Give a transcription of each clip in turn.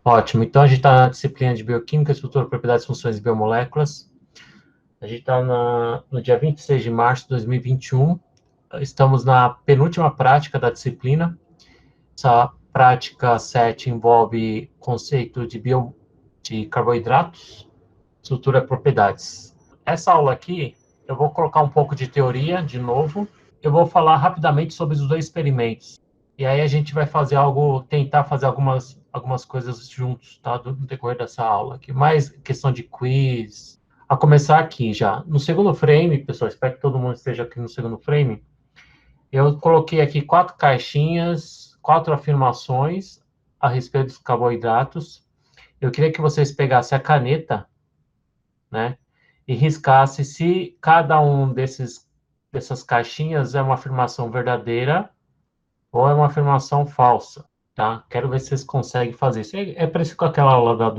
Ótimo. Então, a gente está na disciplina de Bioquímica, Estrutura, Propriedades, Funções e Biomoléculas. A gente está no dia 26 de março de 2021. Estamos na penúltima prática da disciplina. Essa prática 7 envolve conceito de carboidratos, estrutura e propriedades. Essa aula aqui, eu vou colocar um pouco de teoria, de novo. Eu vou falar rapidamente sobre os dois experimentos. E aí a gente vai fazer tentar fazer algumas coisas juntos, tá? No decorrer dessa aula aqui. Mais questão de quiz. A começar aqui já. No segundo frame, pessoal, espero que todo mundo esteja aqui no segundo frame. Eu coloquei aqui 4 caixinhas, 4 afirmações a respeito dos carboidratos. Eu queria que vocês pegassem a caneta, né? E riscassem se cada um dessas caixinhas é uma afirmação verdadeira ou é uma afirmação falsa, tá? Quero ver se vocês conseguem fazer isso. É parecido com aquela aula da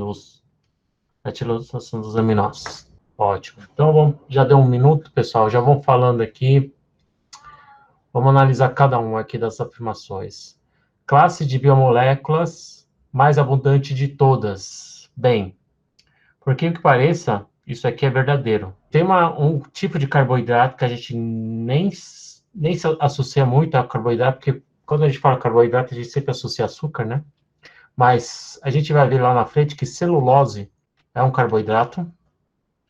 utilização dos aminoácidos. Ótimo. Então, já deu um minuto, pessoal. Já vão falando aqui. Vamos analisar cada uma aqui das afirmações. Classe de biomoléculas mais abundante de todas. Bem, por que pareça, isso aqui é verdadeiro. Tem um tipo de carboidrato que a gente nem se associa muito a carboidrato, porque quando a gente fala carboidrato, a gente sempre associa açúcar, né? Mas a gente vai ver lá na frente que celulose é um carboidrato.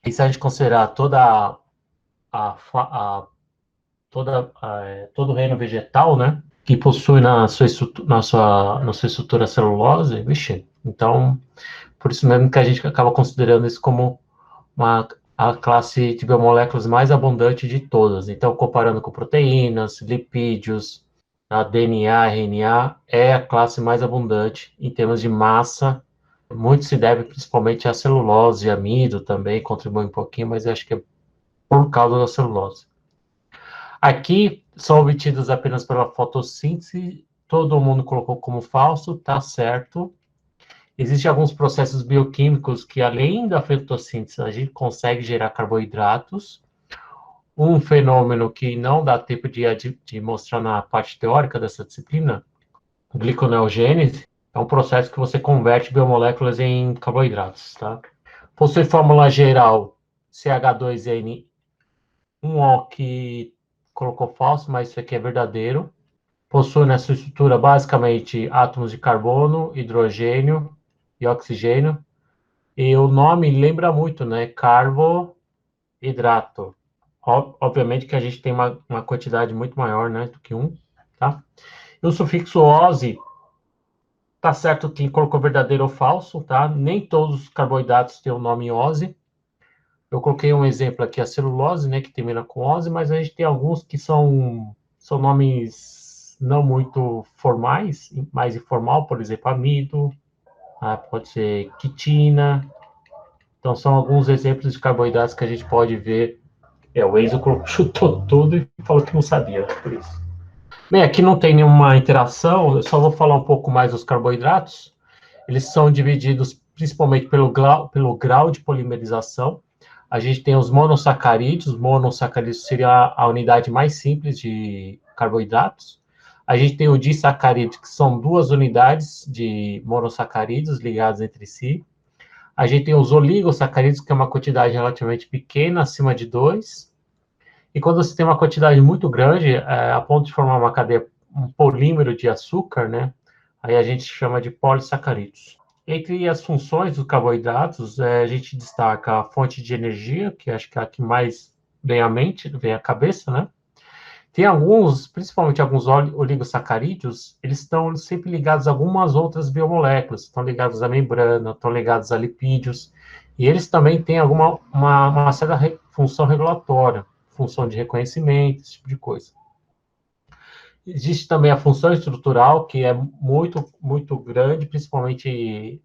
E se a gente considerar todo o reino vegetal, né? Que possui na sua estrutura celulose, vixe, então, por isso mesmo que a gente acaba considerando isso como a classe de biomoléculas mais abundante de todas. Então, comparando com proteínas, lipídios, a DNA, RNA, é a classe mais abundante em termos de massa. Muito se deve principalmente à celulose, amido também contribui um pouquinho, mas eu acho que é por causa da celulose. Aqui são obtidos apenas pela fotossíntese, todo mundo colocou como falso, tá certo. Existem alguns processos bioquímicos que, além da fotossíntese, a gente consegue gerar carboidratos. Um fenômeno que não dá tempo de mostrar na parte teórica dessa disciplina, gliconeogênese, é um processo que você converte biomoléculas em carboidratos, tá? Possui fórmula geral CH2N1O, que colocou falso, mas isso aqui é verdadeiro. Possui na sua estrutura basicamente átomos de carbono, hidrogênio e oxigênio. E o nome lembra muito, né? Carboidrato. Obviamente que a gente tem uma quantidade muito maior, né, do que um, tá? E o sufixo -ose, tá certo quem colocou verdadeiro ou falso, tá? Nem todos os carboidratos têm o nome -ose. Eu coloquei um exemplo aqui, a celulose, né, que termina com -ose, mas a gente tem alguns que são nomes não muito formais, mais informal, por exemplo, amido, pode ser quitina. Então, são alguns exemplos de carboidratos que a gente pode ver. O Enzo chutou tudo e falou que não sabia, por isso. Bem, aqui não tem nenhuma interação, eu só vou falar um pouco mais dos carboidratos. Eles são divididos principalmente pelo grau de polimerização. A gente tem os monossacarídeos. Monossacarídeos seria a unidade mais simples de carboidratos. A gente tem o disacarídeo, que são 2 unidades de monossacarídeos ligadas entre si. A gente tem os oligosacarídeos, que é uma quantidade relativamente pequena, acima de 2. E quando você tem uma quantidade muito grande, a ponto de formar uma cadeia, um polímero de açúcar, né? Aí a gente chama de polissacarídeos. Entre as funções dos carboidratos, a gente destaca a fonte de energia, que acho que é a que mais vem à mente, vem à cabeça, né? Tem alguns, principalmente alguns oligosacarídeos, eles estão sempre ligados a algumas outras biomoléculas, estão ligados à membrana, estão ligados a lipídios, e eles também têm uma certa função regulatória, função de reconhecimento, esse tipo de coisa. Existe também a função estrutural, que é muito, muito grande, principalmente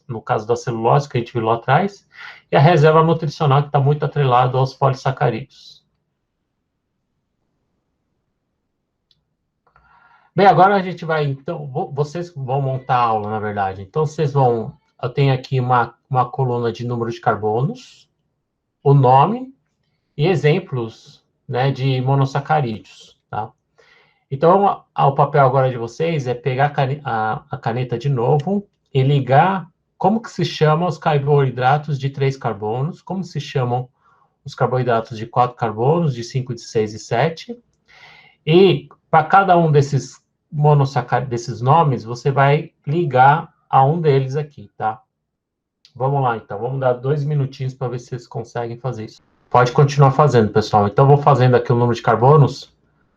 no caso da celulose, que a gente viu lá atrás, e a reserva nutricional, que está muito atrelada aos polissacarídeos. Bem, agora a gente vai, então, vocês vão montar a aula, na verdade. Então, eu tenho aqui uma coluna de número de carbonos, o nome e exemplos, né, de monossacarídeos, tá? Então, o papel agora de vocês é pegar a caneta de novo e ligar como que se chamam os carboidratos de 3 carbonos, como se chamam os carboidratos de 4 carbonos, de 5, de 6 e 7. E para cada um desses desses nomes, você vai ligar a um deles aqui, tá? Vamos lá, então. Vamos dar 2 minutinhos para ver se vocês conseguem fazer isso. Pode continuar fazendo, pessoal. Então, vou fazendo aqui o número de carbonos,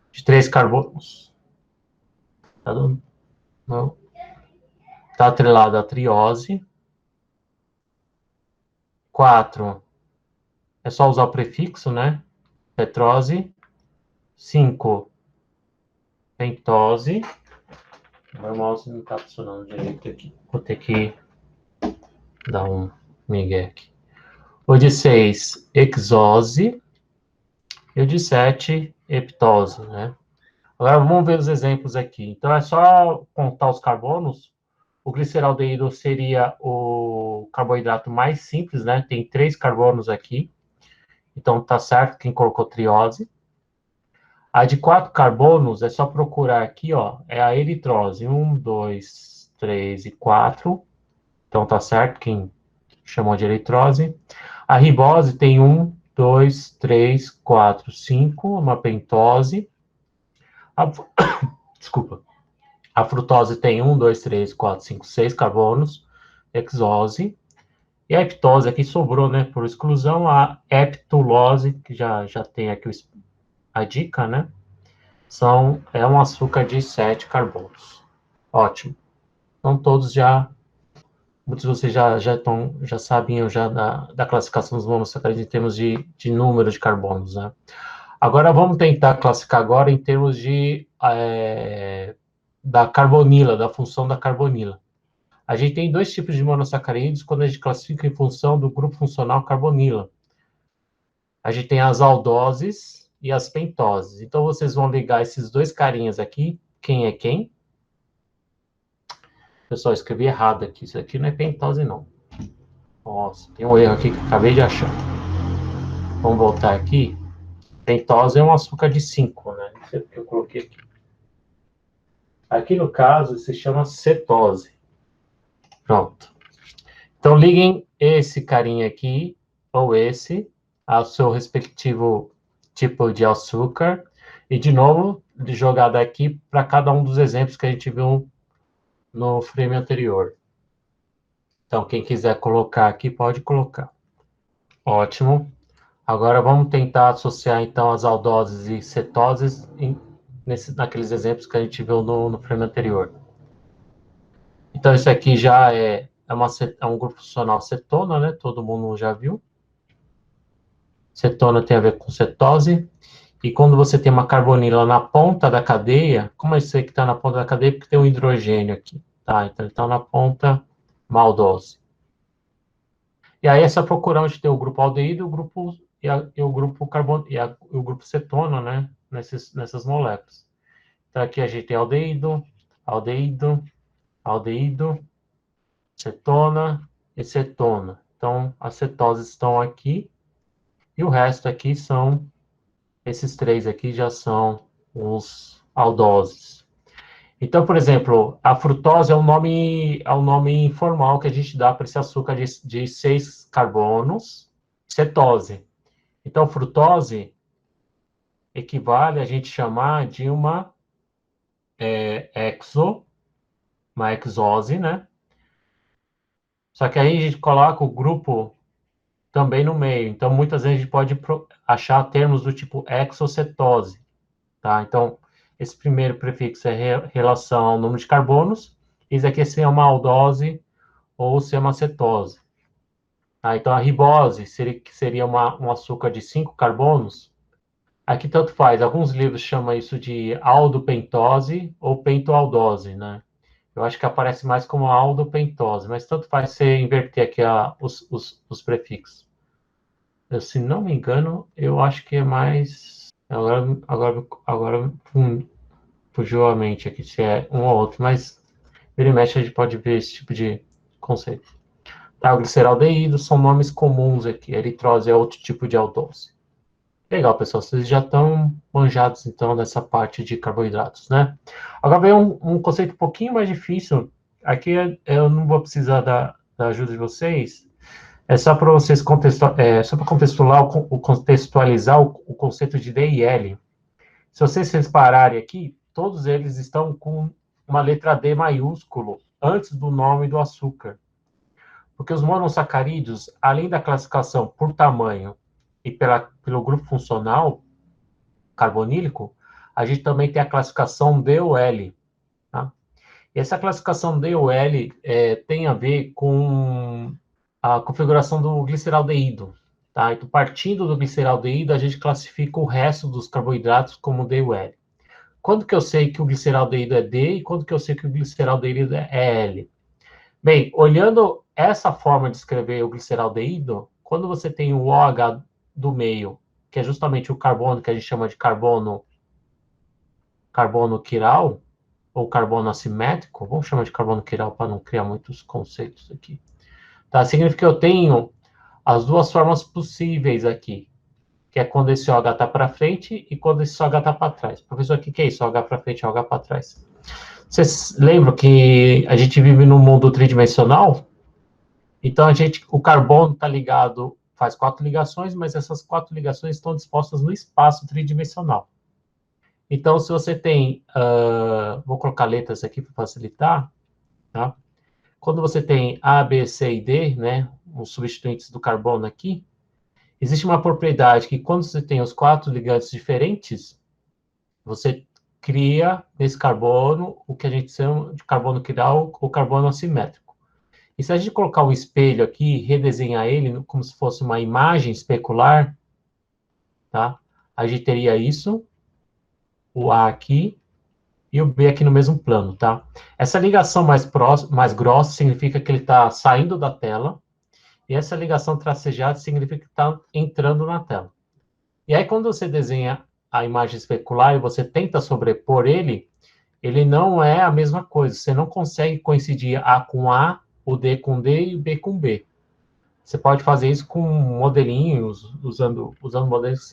de 3 carbonos. Tá dando? Não. Tá atrelado a triose. 4. É só usar o prefixo, né? Tetrose. 5. Pentose. Meu mouse não tá funcionando direito aqui. Vou ter que dar um migué aqui. O de 6, hexose. E o de 7, heptose, né? Agora vamos ver os exemplos aqui. Então é só contar os carbonos. O gliceraldeído seria o carboidrato mais simples, né? Tem 3 carbonos aqui. Então tá certo quem colocou triose. A de 4 carbonos é só procurar aqui, ó. É a eritrose. 1, 2, 3 e 4. Então tá certo quem chamou de eritrose. A ribose tem 1, 2, 3, 4, 5. Uma pentose. Desculpa. A frutose tem 1, 2, 3, 4, 5, 6 carbonos. Hexose. E a heptose aqui sobrou, né? Por exclusão, a heptulose, que já tem aqui a dica, né? É um açúcar de 7 carbonos. Ótimo. Então, muitos de vocês já sabiam já da classificação dos monossacarídeos em termos de número de carbonos, né? Agora, vamos tentar classificar agora em termos da carbonila, da função da carbonila. A gente tem 2 tipos de monossacarídeos quando a gente classifica em função do grupo funcional carbonila. A gente tem as aldoses e as pentoses. Então, vocês vão ligar esses 2 carinhas aqui. Quem é quem? Pessoal, escrevi errado aqui. Isso aqui não é pentose, não. Nossa, tem um erro aqui que acabei de achar. Vamos voltar aqui. Pentose é um açúcar de 5, né? Não sei porque eu coloquei aqui. Aqui, no caso, se chama cetose. Pronto. Então, liguem esse carinha aqui, ou esse, ao seu respectivo tipo de açúcar. E, de novo, de jogada aqui para cada um dos exemplos que a gente viu no frame anterior. Então, quem quiser colocar aqui, pode colocar. Ótimo. Agora, vamos tentar associar, então, as aldoses e cetoses naqueles exemplos que a gente viu no frame anterior. Então, isso aqui já é um grupo funcional cetona, né? Todo mundo já viu. Cetona tem a ver com cetose. E quando você tem uma carbonila na ponta da cadeia, como eu sei que está na ponta da cadeia? Porque tem um hidrogênio aqui, tá? Então, ele está na ponta maldose. E aí é só procurar onde tem o grupo aldeído e o grupo cetona, né? Nessas moléculas. Então, aqui a gente tem aldeído, aldeído, aldeído, cetona e cetona. Então, as cetoses estão aqui. E o resto aqui esses 3 aqui já são os aldoses. Então, por exemplo, a frutose é um nome informal que a gente dá para esse açúcar de 6 carbonos, cetose. Então, frutose equivale a gente chamar de uma uma exose, né? Só que aí a gente coloca o grupo também no meio. Então, muitas vezes a gente pode achar termos do tipo exocetose, tá? Então, esse primeiro prefixo é relação ao número de carbonos. Isso aqui é se é uma aldose ou se é uma cetose. Tá? Então, a ribose seria um açúcar de 5 carbonos. Aqui tanto faz. Alguns livros chamam isso de aldopentose ou pentoaldose, né? Eu acho que aparece mais como aldopentose, mas tanto faz você inverter aqui os prefixos. Se não me engano, eu acho que é mais. Agora fugiu a mente aqui se é um ou outro, mas vira e mexe a gente pode ver esse tipo de conceito. Tá, o gliceraldeído são nomes comuns aqui. Eritrose é outro tipo de aldose. Legal, pessoal. Vocês já estão manjados, então, dessa parte de carboidratos, né? Agora vem um conceito um pouquinho mais difícil. Aqui eu não vou precisar da ajuda de vocês, é só para vocês contextualizar o conceito de D e L. Se vocês repararem aqui, todos eles estão com uma letra D maiúsculo antes do nome do açúcar. Porque os monossacarídeos, além da classificação por tamanho e pelo grupo funcional carbonílico, a gente também tem a classificação DOL. Tá? E essa classificação DOL tem a ver com a configuração do gliceraldeído. Tá? Então, partindo do gliceraldeído, a gente classifica o resto dos carboidratos como DOL. Quando que eu sei que o gliceraldeído é D e quando que eu sei que o gliceraldeído é L? Bem, olhando essa forma de escrever o gliceraldeído, quando você tem o OH do meio, que é justamente o carbono que a gente chama de carbono quiral, ou carbono assimétrico, vamos chamar de carbono quiral para não criar muitos conceitos aqui. Tá? Significa que eu tenho as duas formas possíveis aqui, que é quando esse OH está para frente e quando esse OH está para trás. Professor, o que é isso? OH para frente e OH para trás. Vocês lembram que a gente vive num mundo tridimensional? Então, o carbono está ligado, faz 4 ligações, mas essas 4 ligações estão dispostas no espaço tridimensional. Então, se você tem, vou colocar letras aqui para facilitar, tá? Quando você tem A, B, C e D, né, os substituintes do carbono aqui, existe uma propriedade que quando você tem os 4 ligantes diferentes, você cria nesse carbono o que a gente chama de carbono quiral ou carbono assimétrico. E se a gente colocar um espelho aqui, redesenhar ele como se fosse uma imagem especular, tá? A gente teria isso, o A aqui e o B aqui no mesmo plano, tá? Essa ligação mais grossa significa que ele está saindo da tela, e essa ligação tracejada significa que está entrando na tela. E aí, quando você desenha a imagem especular e você tenta sobrepor ele, ele não é a mesma coisa. Você não consegue coincidir A com A, o D com D e o B com B. Você pode fazer isso com modelinhos, usando modelos que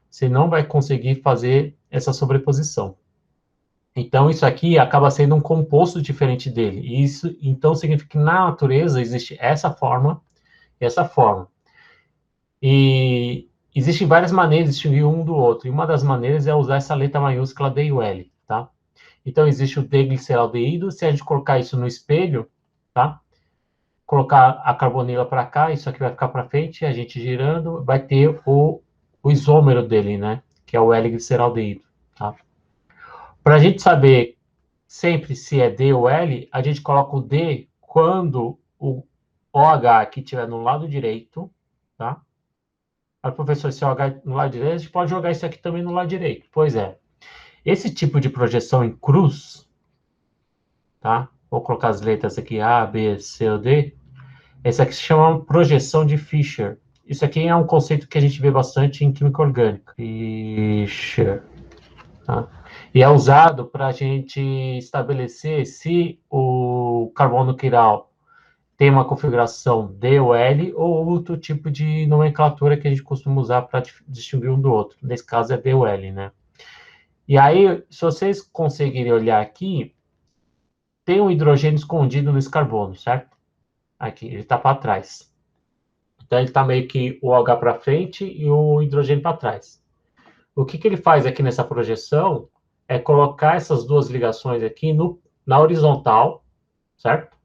você não vai conseguir fazer essa sobreposição. Então, isso aqui acaba sendo um composto diferente dele. E isso, então, significa que na natureza existe essa forma e essa forma. E existem várias maneiras de distinguir um do outro. E uma das maneiras é usar essa letra maiúscula D e o L, tá? Então, existe o D-gliceraldeído. Se a gente colocar isso no espelho, tá? Colocar a carbonila para cá, isso aqui vai ficar para frente, a gente girando, vai ter o isômero dele, né? Que é o L-gliceraldeído, tá? Para a gente saber sempre se é D ou L, a gente coloca o D quando o OH aqui estiver no lado direito, tá? Aí, professor, se o OH no lado direito, a gente pode jogar isso aqui também no lado direito. Pois é. Esse tipo de projeção em cruz, tá? Vou colocar as letras aqui, A, B, C ou D. Essa aqui se chama projeção de Fischer. Isso aqui é um conceito que a gente vê bastante em química orgânica. Fischer. Tá? E é usado para a gente estabelecer se o carbono quiral tem uma configuração D ou L ou outro tipo de nomenclatura que a gente costuma usar para distinguir um do outro. Nesse caso é D ou L, né? E aí, se vocês conseguirem olhar aqui, tem um hidrogênio escondido nesse carbono, certo? Aqui, ele está para trás. Então, ele está meio que o OH para frente e o hidrogênio para trás. O que ele faz aqui nessa projeção é colocar essas duas ligações aqui na horizontal, certo?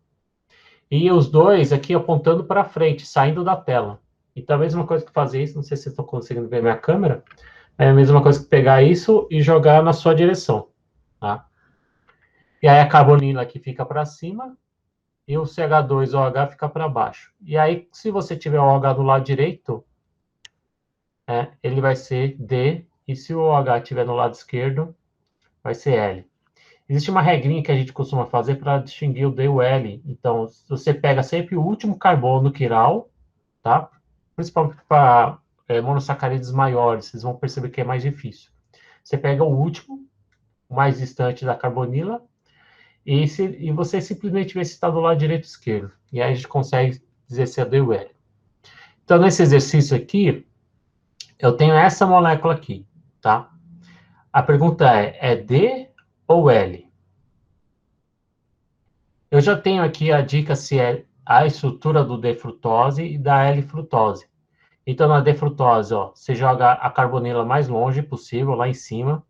E os dois aqui apontando para frente, saindo da tela. Então, a mesma coisa que fazer isso, não sei se vocês estão conseguindo ver minha câmera, é a mesma coisa que pegar isso e jogar na sua direção, tá? E aí a carbonila aqui fica para cima e o CH2OH fica para baixo. E aí, se você tiver o OH do lado direito, ele vai ser D, e se o OH estiver no lado esquerdo, vai ser L. Existe uma regrinha que a gente costuma fazer para distinguir o D e o L. Então, você pega sempre o último carbono quiral, tá? Principalmente para monossacarídeos maiores, vocês vão perceber que é mais difícil. Você pega o último, o mais distante da carbonila, e você simplesmente vê se está do lado direito ou esquerdo. E aí a gente consegue dizer se é D ou L. Então, nesse exercício aqui, eu tenho essa molécula aqui, tá? A pergunta é D ou L? Eu já tenho aqui a dica se é a estrutura do D-frutose e da L-frutose. Então, na D-frutose, ó, você joga a carbonila mais longe possível, lá em cima.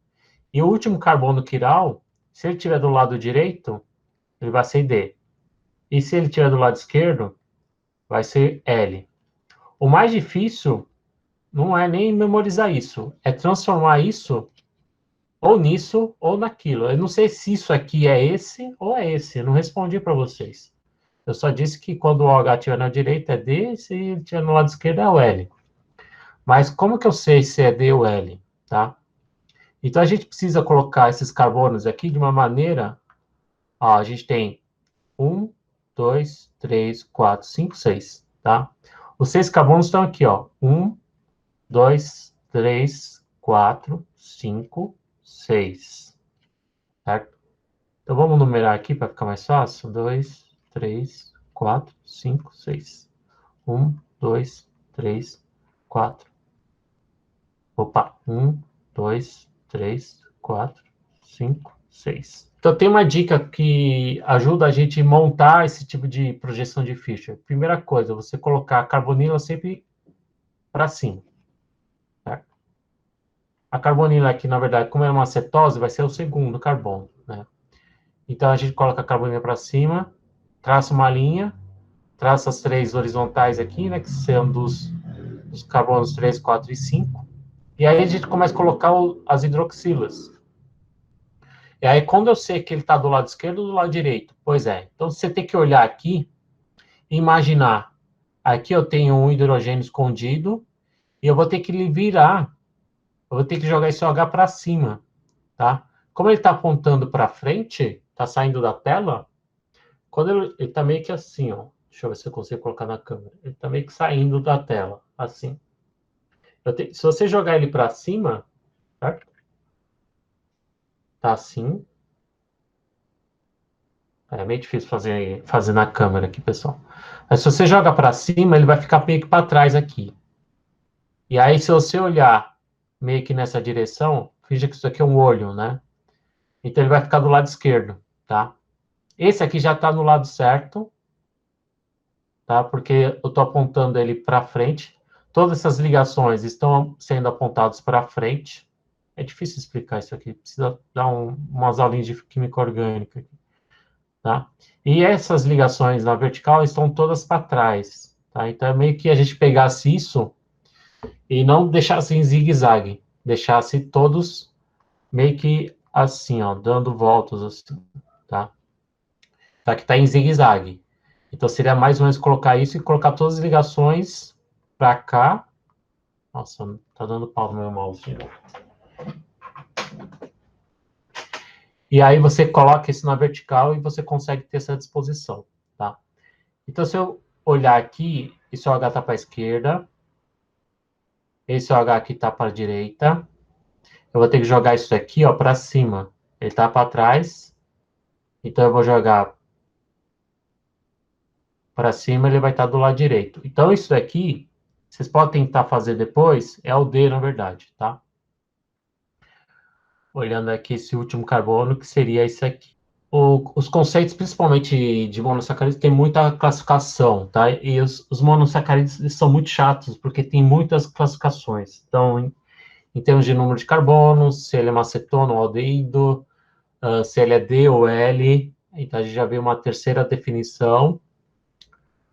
E o último carbono quiral, se ele estiver do lado direito, ele vai ser D. E se ele estiver do lado esquerdo, vai ser L. O mais difícil não é nem memorizar isso, é transformar isso ou nisso ou naquilo. Eu não sei se isso aqui é esse ou é esse, eu não respondi para vocês. Eu só disse que quando o OH estiver na direita é D, e se ele estiver no lado esquerdo é o L. Mas como que eu sei se é D ou L, tá? Então a gente precisa colocar esses carbonos aqui de uma maneira, ó, a gente tem 1, 2, 3, 4, 5, 6, tá? Os 6 carbonos estão aqui, ó. 1, 2, 3, 4, 5, 6. Certo? Então vamos numerar aqui para ficar mais fácil. 2, 3, 4, 5, 6. 1, 2, 3, 4. Opa, 1, 2, 3, 4, 5, 6. Então tem uma dica que ajuda a gente a montar esse tipo de projeção de Fischer. Primeira coisa, você colocar a carbonila sempre para cima. Certo? A carbonila aqui, na verdade, como é uma acetose, vai ser o segundo carbono, né? Então a gente coloca a carbonila para cima, traça uma linha, traça as 3 horizontais aqui, né, que são dos carbonos 3, 4 e 5. E aí a gente começa a colocar as hidroxilas. E aí, quando eu sei que ele está do lado esquerdo ou do lado direito? Pois é. Então, você tem que olhar aqui e imaginar. Aqui eu tenho um hidrogênio escondido e eu vou ter que virar. Eu vou ter que jogar esse OH para cima, tá? Como ele está apontando para frente, está saindo da tela, quando ele está meio que assim, ó. Deixa eu ver se eu consigo colocar na câmera. Ele está meio que saindo da tela, assim. Se você jogar ele para cima, certo? Tá assim. É meio difícil fazer na câmera aqui, pessoal. Mas se você joga para cima, ele vai ficar meio que para trás aqui. E aí, se você olhar meio que nessa direção, finge que isso aqui é um olho, né? Então, ele vai ficar do lado esquerdo, tá? Esse aqui já está no lado certo, tá? Porque eu estou apontando ele para frente. Todas essas ligações estão sendo apontadas para frente. É difícil explicar isso aqui. Precisa dar umas aulinhas de química orgânica aqui. Tá? E essas ligações na vertical estão todas para trás. Tá? Então, é meio que a gente pegasse isso e não deixasse em zigue-zague. Deixasse todos meio que assim, ó, dando voltas assim. Tá? Tá que está em zigue-zague. Então, seria mais ou menos colocar isso e colocar todas as ligações para cá. Nossa, tá dando pau no meu mouse. E aí você coloca isso na vertical e você consegue ter essa disposição. Tá? Então, se eu olhar aqui, esse OH está para a esquerda, esse OH aqui está para a direita, eu vou ter que jogar isso aqui para cima. Ele está para trás, então eu vou jogar para cima, ele vai estar do lado direito. Então, isso daqui, vocês podem tentar fazer depois, é o D, na verdade, tá? Olhando aqui esse último carbono, que seria esse aqui. Os conceitos, principalmente de monossacarídeos, tem muita classificação, tá? E os monossacarídeos eles são muito chatos, porque tem muitas classificações. Então, em termos de número de carbonos, se ele é uma acetona ou aldeído, se ele é D ou L. Então, a gente já vê uma terceira definição.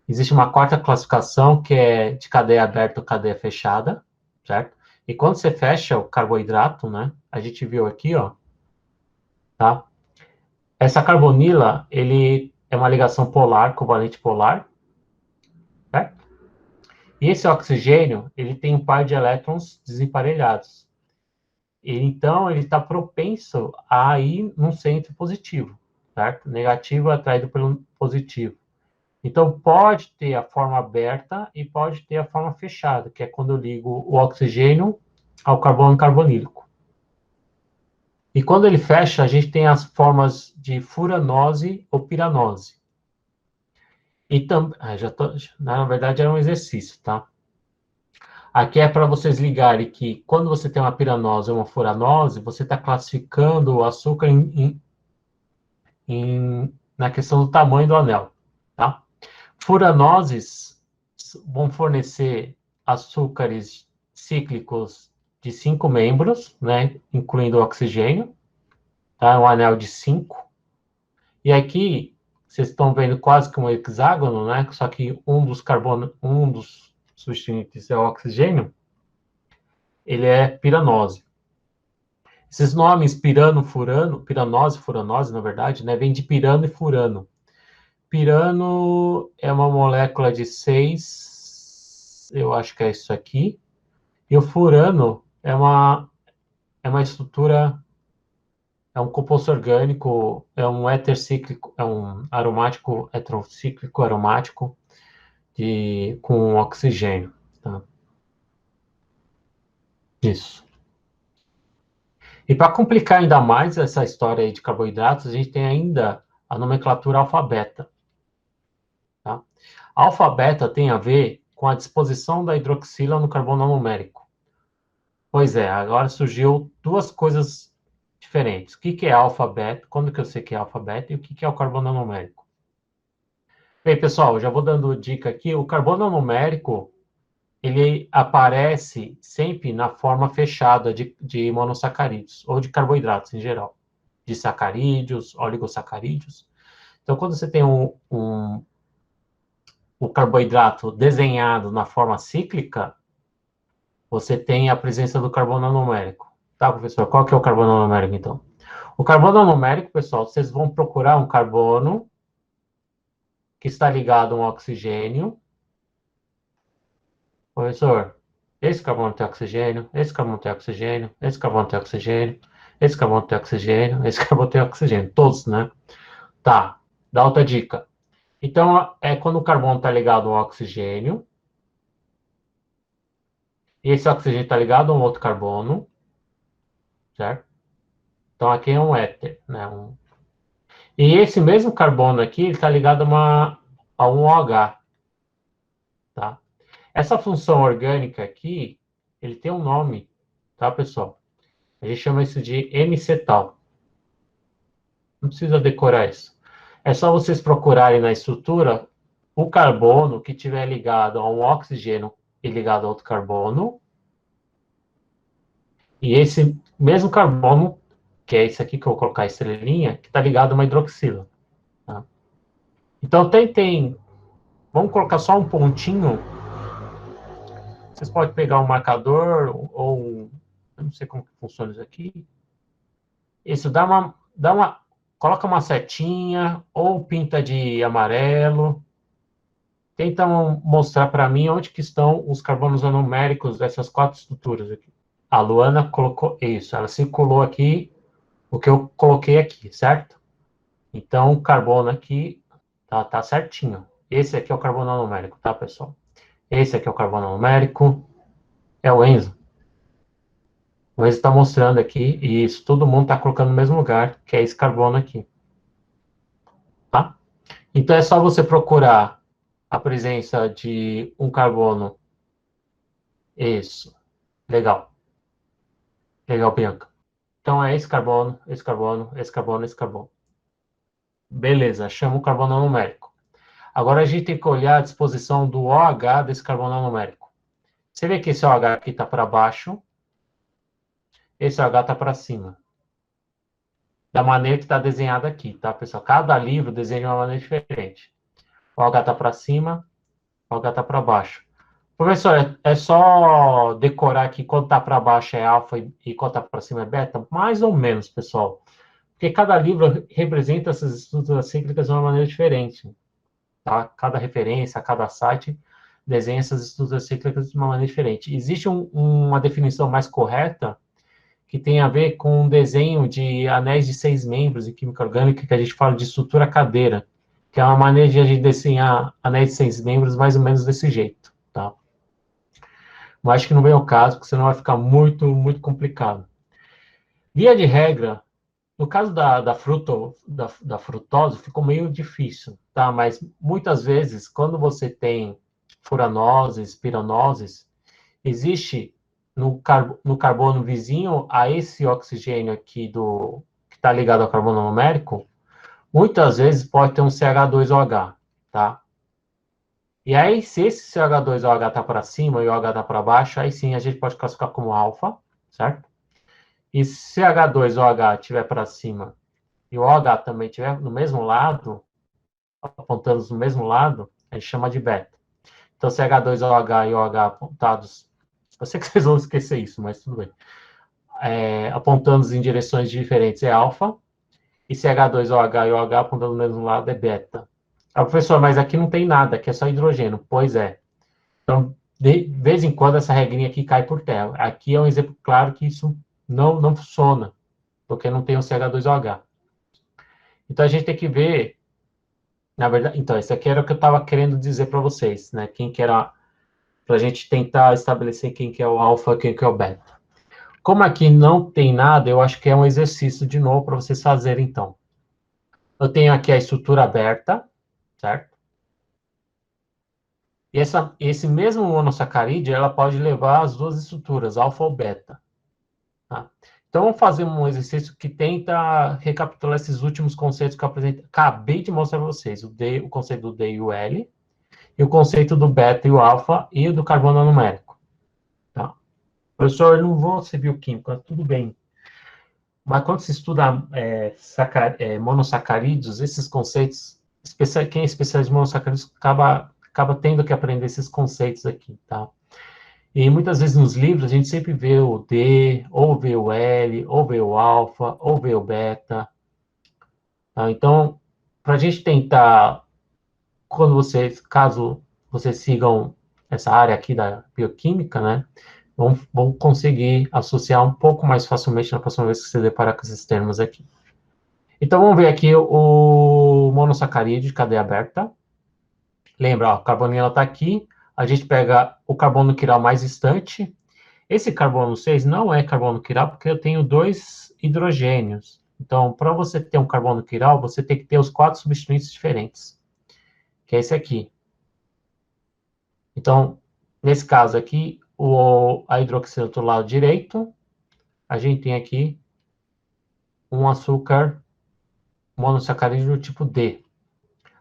Existe uma quarta classificação, que é de cadeia aberta ou cadeia fechada, certo? E quando você fecha o carboidrato, né? A gente viu aqui, ó, tá? Essa carbonila, ele é uma ligação polar, covalente polar, certo? E esse oxigênio, ele tem um par de elétrons desemparelhados. Então, ele está propenso a ir num centro positivo, certo? Negativo é atraído pelo positivo. Então, pode ter a forma aberta e pode ter a forma fechada, que é quando eu ligo o oxigênio ao carbono carbonílico. E quando ele fecha, a gente tem as formas de furanose ou piranose. E também, na verdade, era um exercício, tá? Aqui é para vocês ligarem que quando você tem uma piranose ou uma furanose, você está classificando o açúcar em na questão do tamanho do anel, tá? Furanoses vão fornecer açúcares cíclicos de 5 membros, né, incluindo o oxigênio, tá? Um anel de 5. E aqui vocês estão vendo quase que um hexágono, né? Só que um dos substituintes é o oxigênio, ele é piranose. Esses nomes pirano, furano, piranose, furanose, na verdade, né, vem de pirano e furano. Pirano é uma molécula de 6, eu acho que é isso aqui. E o furano é uma estrutura, é um composto orgânico, é um éter cíclico, é um aromático, heterocíclico aromático com oxigênio. Tá? Isso. E para complicar ainda mais essa história aí de carboidratos, a gente tem ainda a nomenclatura alfa-beta. Tá? Alfa-beta tem a ver com a disposição da hidroxila no carbono anomérico. Pois é, agora surgiu duas coisas diferentes. O que que é alfa-beta? Quando que eu sei que é alfa-beta? E o que que é o carbono anomérico? Bem, pessoal, já vou dando dica aqui. O carbono anomérico, ele aparece sempre na forma fechada de monossacarídeos, ou de carboidratos em geral. De sacarídeos, oligosacarídeos. Então, quando você tem o carboidrato desenhado na forma cíclica, você tem a presença do carbono anomérico. Tá, professor? Qual que é o carbono anomérico, então? O carbono anomérico, pessoal, vocês vão procurar um carbono que está ligado a um oxigênio. Professor, esse carbono tem oxigênio, esse carbono tem oxigênio, esse carbono tem oxigênio, esse carbono tem oxigênio, esse carbono tem oxigênio. Todos, né? Tá, dá outra dica. Então, é quando o carbono está ligado a um oxigênio, e esse oxigênio está ligado a um outro carbono, certo? Então, aqui é um éter, né? E esse mesmo carbono aqui está ligado a um OH, tá? Essa função orgânica aqui, ele tem um nome, tá, pessoal? A gente chama isso de N-cetal. Não precisa decorar isso. É só vocês procurarem na estrutura o carbono que tiver ligado a um oxigênio e ligado a outro carbono, e esse mesmo carbono, que é esse aqui que eu vou colocar a estrelinha, que está ligado a uma hidroxila. Tá? Então, vamos colocar só um pontinho. Vocês podem pegar um marcador eu não sei como que funciona isso aqui. Isso coloca uma setinha ou pinta de amarelo. Tenta mostrar para mim onde que estão os carbonos anoméricos dessas 4 estruturas aqui. A Luana colocou isso, ela circulou aqui o que eu coloquei aqui, certo? Então, o carbono aqui tá certinho. Esse aqui é o carbono anomérico, tá, pessoal? Esse aqui é o carbono anomérico, é o Enzo. O Enzo está mostrando aqui, e isso todo mundo está colocando no mesmo lugar, que é esse carbono aqui. Tá? Então, é só você procurar a presença de um carbono. Isso. Legal. Legal, Bianca. Então, é esse carbono, esse carbono, esse carbono, esse carbono. Beleza, chama o carbono numérico. Agora, a gente tem que olhar a disposição do OH desse carbono numérico. Você vê que esse OH aqui está para baixo, esse OH está para cima. Da maneira que está desenhado aqui, tá, pessoal? Cada livro desenha de uma maneira diferente. O OH está para cima, o OH está para baixo. Professor, é só decorar que quando está para baixo é alfa e quando está para cima é beta? Mais ou menos, pessoal. Porque cada livro representa essas estruturas cíclicas de uma maneira diferente. Tá? Cada referência, cada site desenha essas estruturas cíclicas de uma maneira diferente. Existe uma definição mais correta que tem a ver com um desenho de anéis de 6 membros em química orgânica, que a gente fala de estrutura cadeira, que é uma maneira de a gente desenhar anéis de 6 membros mais ou menos desse jeito. Tá? Mas acho que não vem ao caso, porque senão vai ficar muito, muito complicado. Via de regra, no caso da frutose, ficou meio difícil, tá? Mas muitas vezes, quando você tem furanoses, piranoses, existe no carbono vizinho a esse oxigênio aqui que está ligado ao carbono numérico, muitas vezes pode ter um CH2OH, tá? E aí, se esse CH2OH está para cima e o OH está para baixo, aí sim a gente pode classificar como alfa, certo? E se CH2OH estiver para cima e o OH também estiver no mesmo lado, apontando no mesmo lado, a gente chama de beta. Então, CH2OH e OH apontados, eu sei que vocês vão esquecer isso, mas tudo bem. Apontando em direções diferentes é alfa, e CH2OH e OH apontando no mesmo lado é beta. Ah, professor, mas aqui não tem nada, aqui é só hidrogênio. Pois é. Então, de vez em quando, essa regrinha aqui cai por terra. Aqui é um exemplo claro que isso não funciona, porque não tem o CH2OH. Então, a gente tem que ver, na verdade, então, esse aqui era o que eu estava querendo dizer para vocês, né? Quem que era, para a gente tentar estabelecer quem que é o alfa e quem que é o beta. Como aqui não tem nada, eu acho que é um exercício de novo para vocês fazerem, então. Eu tenho aqui a estrutura aberta, certo? E esse mesmo monossacarídeo, ela pode levar as duas estruturas, alfa ou beta. Tá? Então, vamos fazer um exercício que tenta recapitular esses últimos conceitos que eu acabei de mostrar para vocês. O conceito do D e o L, e o conceito do beta e o alfa, e o do carbono numérico. Tá? Professor, eu não vou ser bioquímico, tudo bem. Mas quando se estuda monossacarídeos, esses conceitos, quem é especialista em monossacarídeos acaba tendo que aprender esses conceitos aqui, tá? E muitas vezes nos livros a gente sempre vê o D, ou vê o L, ou vê o alfa, ou vê o beta. Tá? Então, para a gente tentar, caso vocês sigam essa área aqui da bioquímica, né, vão conseguir associar um pouco mais facilmente na próxima vez que você deparar com esses termos aqui. Então, vamos ver aqui o monossacarídeo de cadeia aberta. Lembra, ó, a carbonila está aqui, a gente pega o carbono quiral mais distante. Esse carbono 6 não é carbono quiral porque eu tenho dois hidrogênios. Então, para você ter um carbono quiral, você tem que ter os 4 substituintes diferentes, que é esse aqui. Então, nesse caso aqui, a hidroxila do lado direito, a gente tem aqui um açúcar monossacarídeo do tipo D.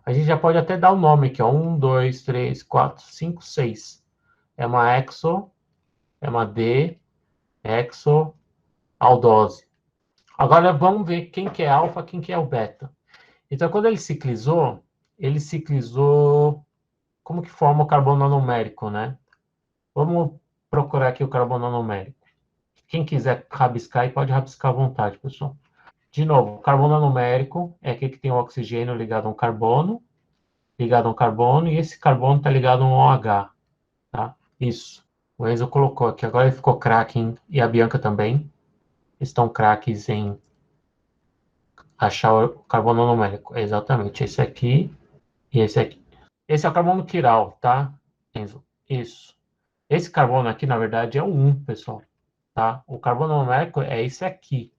A gente já pode até dar o nome aqui, ó, 1, 2, 3, 4, 5, 6. É uma é uma aldose. Agora vamos ver quem que é alfa, quem que é o beta. Então, quando ele ciclizou, como que forma o carbono numérico, né? Vamos procurar aqui o carbono numérico. Quem quiser rabiscar, pode rabiscar à vontade, pessoal. De novo, o carbono numérico é aquele que tem o oxigênio ligado a um carbono, e esse carbono está ligado a um OH, tá? Isso. O Enzo colocou aqui, agora ele ficou craque, e a Bianca também. Estão craques em achar o carbono numérico. É exatamente esse aqui e esse aqui. Esse é o carbono quiral, tá, Enzo? Isso. Esse carbono aqui, na verdade, é o 1, pessoal. Tá? O carbono numérico é esse aqui.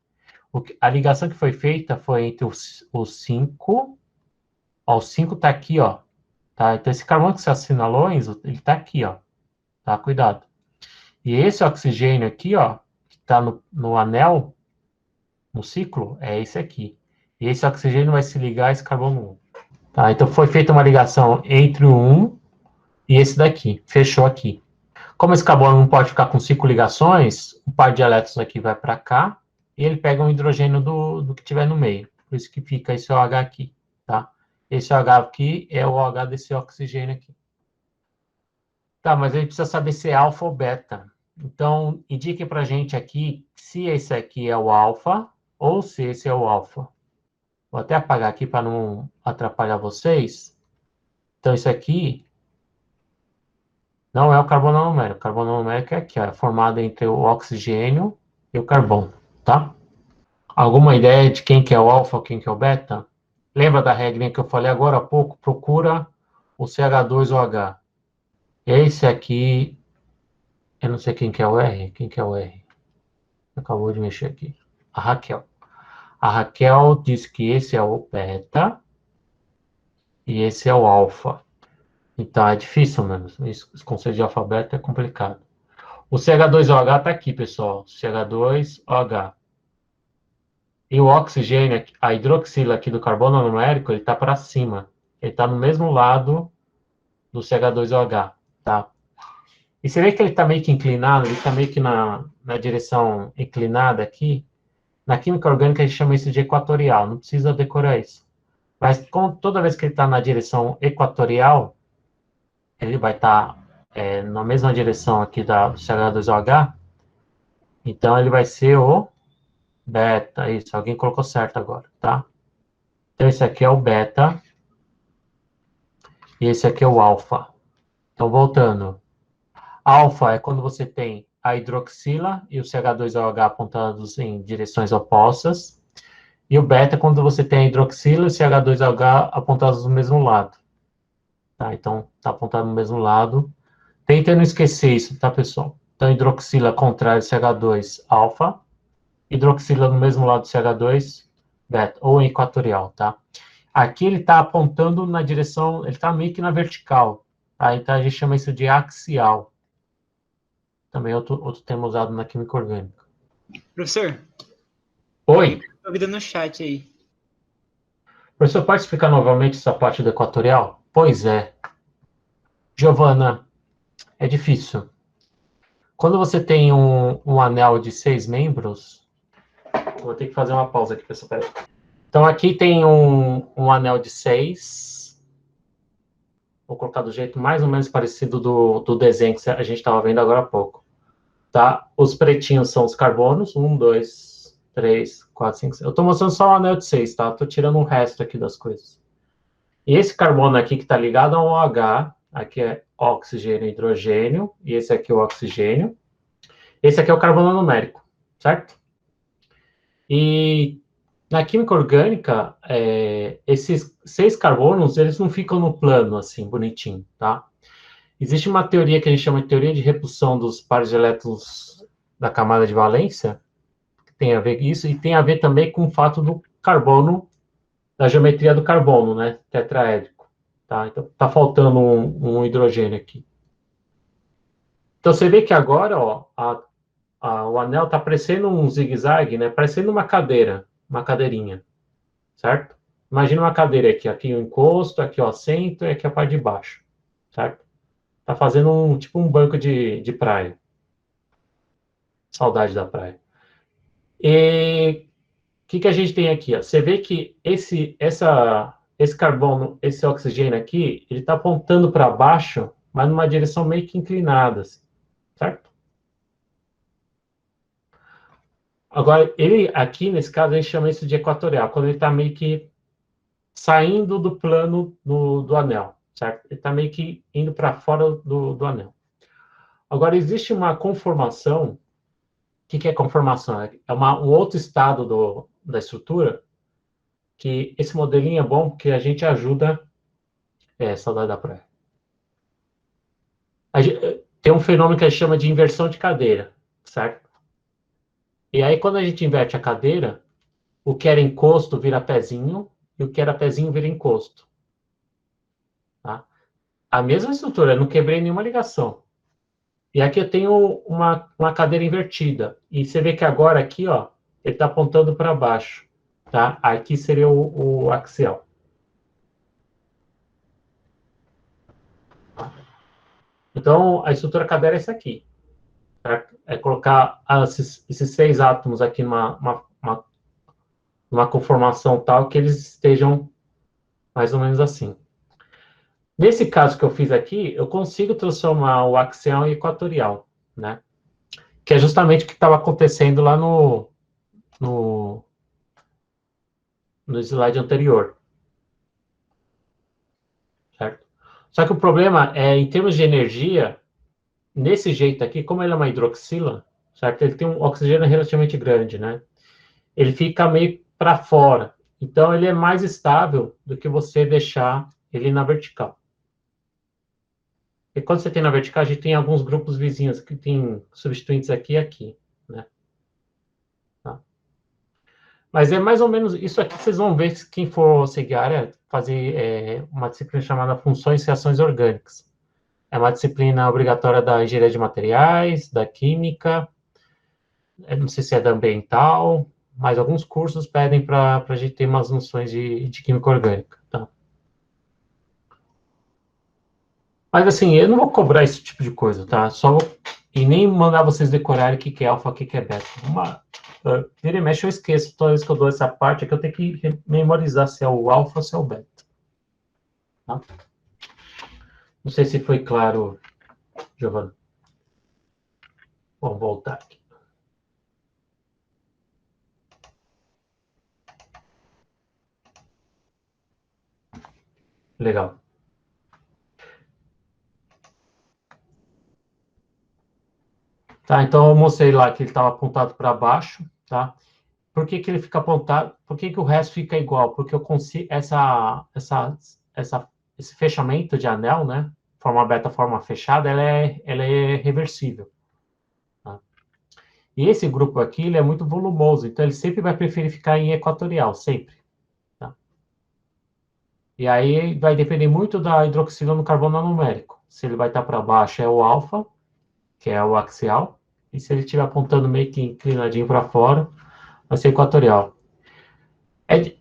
A ligação que foi feita foi entre os 5. Ó, o 5 está aqui, ó. Tá? Então, esse carbono que você assinalou, Enzo, ele está aqui, ó. Tá? Cuidado. E esse oxigênio aqui, ó, que está no anel, no ciclo, é esse aqui. E esse oxigênio vai se ligar a esse carbono 1. Tá? Então, foi feita uma ligação entre o 1 e esse daqui. Fechou aqui. Como esse carbono não pode ficar com 5 ligações, o par de elétrons aqui vai para cá e ele pega um hidrogênio do que tiver no meio. Por isso que fica esse OH aqui, tá? Esse OH aqui é o OH desse oxigênio aqui. Tá, mas a gente precisa saber se é alfa ou beta. Então, indique para a gente aqui se esse aqui é o alfa ou se esse é o alfa. Vou até apagar aqui para não atrapalhar vocês. Então, isso aqui não é o carbono numérico. O carbono numérico é aqui, ó, é formado entre o oxigênio e o carbono, tá? Alguma ideia de quem que é o alfa ou quem que é o beta? Lembra da regrinha que eu falei agora há pouco? Procura o CH2OH. Esse aqui, eu não sei quem que é o R. Quem que é o R? Acabou de mexer aqui. A Raquel. A Raquel diz que esse é o beta e esse é o alfa. Então é difícil mesmo. Esse conceito de alfabeto é complicado. O CH2OH está aqui, pessoal. CH2OH. E o oxigênio, a hidroxila aqui do carbono numérico, ele está para cima. Ele está no mesmo lado do CH2OH, tá? E você vê que ele está meio que inclinado, ele está meio que na direção inclinada aqui. Na química orgânica a gente chama isso de equatorial, não precisa decorar isso. Mas toda vez que ele está na direção equatorial, ele vai estar na mesma direção aqui do CH2OH, então ele vai ser o beta, isso, alguém colocou certo agora, tá? Então esse aqui é o beta, e esse aqui é o alfa. Então voltando, alfa é quando você tem a hidroxila e o CH2OH apontados em direções opostas, e o beta é quando você tem a hidroxila e o CH2OH apontados no mesmo lado. Tá? Então, está apontado no mesmo lado. Tenta não esquecer isso, tá, pessoal? Então, hidroxila contrário CH2 alfa, hidroxila no mesmo lado do CH2 beta, ou equatorial, tá? Aqui ele está apontando na direção, ele está meio que na vertical, tá? Então, a gente chama isso de axial. Também outro termo usado na química orgânica. Professor? Oi? Dúvida no chat aí. Professor, pode explicar novamente essa parte do equatorial? Pois é. Giovana, é difícil. Quando você tem um anel de 6 membros, vou ter que fazer uma pausa aqui, pessoal. Então, aqui tem um anel de 6. Vou colocar do jeito mais ou menos parecido do desenho que a gente estava vendo agora há pouco. Tá? Os pretinhos são os carbonos. 1, 2, 3, 4, 5, 6. Eu estou mostrando só o anel de 6, tá? Estou tirando o resto aqui das coisas. E esse carbono aqui que está ligado a um OH, aqui é oxigênio e hidrogênio, e esse aqui é o oxigênio. Esse aqui é o carbono numérico, certo? E na química orgânica, esses 6 carbonos, eles não ficam no plano, assim, bonitinho, tá? Existe uma teoria que a gente chama de teoria de repulsão dos pares de elétrons da camada de valência, que tem a ver com isso, e tem a ver também com o fato do carbono, da geometria do carbono, né? Tetraédrico, tá? Então, tá faltando um hidrogênio aqui. Então, você vê que agora, ó, o anel tá parecendo um zigue-zague, né? Parecendo uma cadeira, uma cadeirinha, certo? Imagina uma cadeira aqui o encosto, aqui o assento e aqui a parte de baixo, certo? Tá fazendo tipo um banco de praia. Saudade da praia. E o que a gente tem aqui? Ó? Você vê que esse carbono, esse oxigênio aqui, ele está apontando para baixo, mas numa direção meio que inclinada, assim, certo? Agora, ele aqui, nesse caso, a gente chama isso de equatorial, quando ele está meio que saindo do plano do anel, certo? Ele está meio que indo para fora do anel. Agora, existe uma conformação. O que é conformação? É um outro estado da estrutura, que esse modelinho é bom porque a gente ajuda. Saudade da praia. Tem um fenômeno que a gente chama de inversão de cadeira, certo? E aí, quando a gente inverte a cadeira, o que era encosto vira pezinho e o que era pezinho vira encosto. Tá? A mesma estrutura, eu não quebrei nenhuma ligação. E aqui eu tenho uma cadeira invertida. E você vê que agora aqui, ó, ele está apontando para baixo. Tá? Aqui seria o axial. Então, a estrutura cadeira é essa aqui. Certo? É colocar esses 6 átomos aqui numa conformação tal que eles estejam mais ou menos assim. Nesse caso que eu fiz aqui, eu consigo transformar o axial em equatorial, né? Que é justamente o que estava acontecendo lá no slide anterior. Certo? Só que o problema é, em termos de energia, nesse jeito aqui, como ele é uma hidroxila, certo? Ele tem um oxigênio relativamente grande, né? Ele fica meio para fora. Então, ele é mais estável do que você deixar ele na vertical. E quando você tem na vertical, a gente tem alguns grupos vizinhos que tem substituintes aqui e aqui, né? Tá? Mas é mais ou menos isso aqui. Vocês vão ver se quem for seguir a área, fazer uma disciplina chamada Funções e Reações Orgânicas. É uma disciplina obrigatória da engenharia de materiais, da química, não sei se é da ambiental, mas alguns cursos pedem para a gente ter umas noções de química orgânica, tá? Mas assim, eu não vou cobrar esse tipo de coisa, tá? E nem mandar vocês decorarem o que que é alfa, o que que é beta. Vira e mexe, eu esqueço. Toda vez que eu dou essa parte, é que eu tenho que memorizar se é o alfa ou se é o beta. Tá? Não sei se foi claro, Giovana. Vamos voltar aqui. Legal. Tá, então eu mostrei lá que ele estava apontado para baixo, tá? Por que que ele fica apontado? Por que que o resto fica igual? Porque eu consigo esse fechamento de anel, né? Forma aberta, forma fechada, ela é reversível. Tá? E esse grupo aqui, ele é muito volumoso, então ele sempre vai preferir ficar em equatorial, sempre. Tá? E aí vai depender muito da hidroxila no carbono numérico. Se ele vai estar para baixo é o alfa, que é o axial, e se ele estiver apontando meio que inclinadinho para fora, vai ser equatorial. É,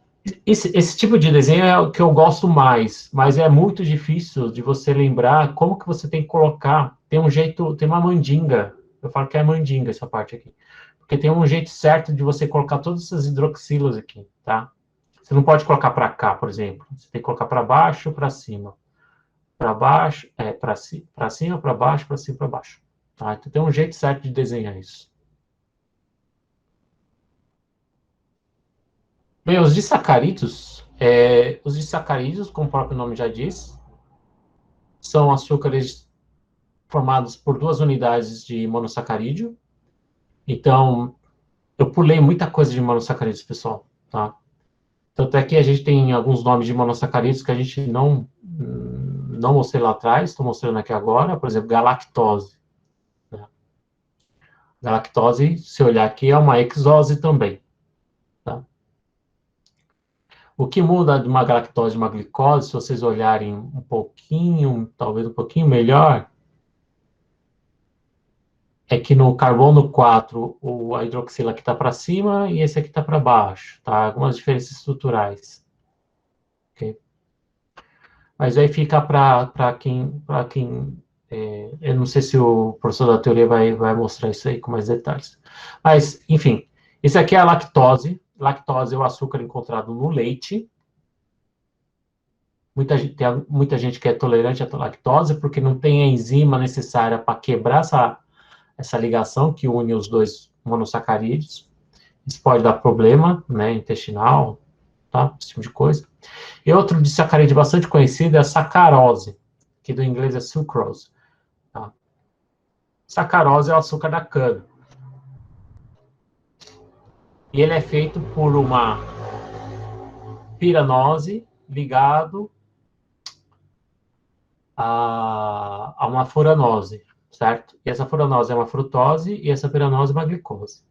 esse tipo de desenho é o que eu gosto mais, mas é muito difícil de você lembrar como que você tem que colocar. Tem um jeito, tem uma mandinga. Eu falo que é mandinga essa parte aqui. Porque tem um jeito certo de você colocar todas essas hidroxilas aqui, tá? Você não pode colocar para cá, por exemplo. Você tem que colocar para baixo, para cima. Para baixo, para cima, para baixo, para cima, para baixo. Tá? Então tem um jeito certo de desenhar isso. Bem, os disacarídeos, como o próprio nome já diz, são açúcares formados por duas unidades de monossacarídeo. Então, eu pulei muita coisa de monossacarídeos, pessoal, tá? Tanto é que a gente tem alguns nomes de monossacarídeos que a gente não mostrei lá atrás, estou mostrando aqui agora, por exemplo, galactose. Né? Galactose, se olhar aqui, é uma hexose também. Tá? O que muda de uma galactose e uma glicose, se vocês olharem um pouquinho, talvez um pouquinho melhor, é que no carbono 4, a hidroxila aqui está para cima e esse aqui está para baixo, tá? Algumas diferenças estruturais. Okay? Mas aí fica para quem eu não sei se o professor da teoria vai mostrar isso aí com mais detalhes. Mas, enfim, esse aqui é a lactose. Lactose é o açúcar encontrado no leite. Tem muita gente que é tolerante à lactose porque não tem a enzima necessária para quebrar essa ligação que une os dois monossacarídeos. Isso pode dar problema, né, intestinal, tá? Esse tipo de coisa. E outro disacarídeo bastante conhecido é a sacarose, que do inglês é sucrose. Tá? Sacarose é o açúcar da cana. E ele é feito por uma piranose ligado a uma furanose, certo? E essa furanose é uma frutose e essa piranose é uma glicose.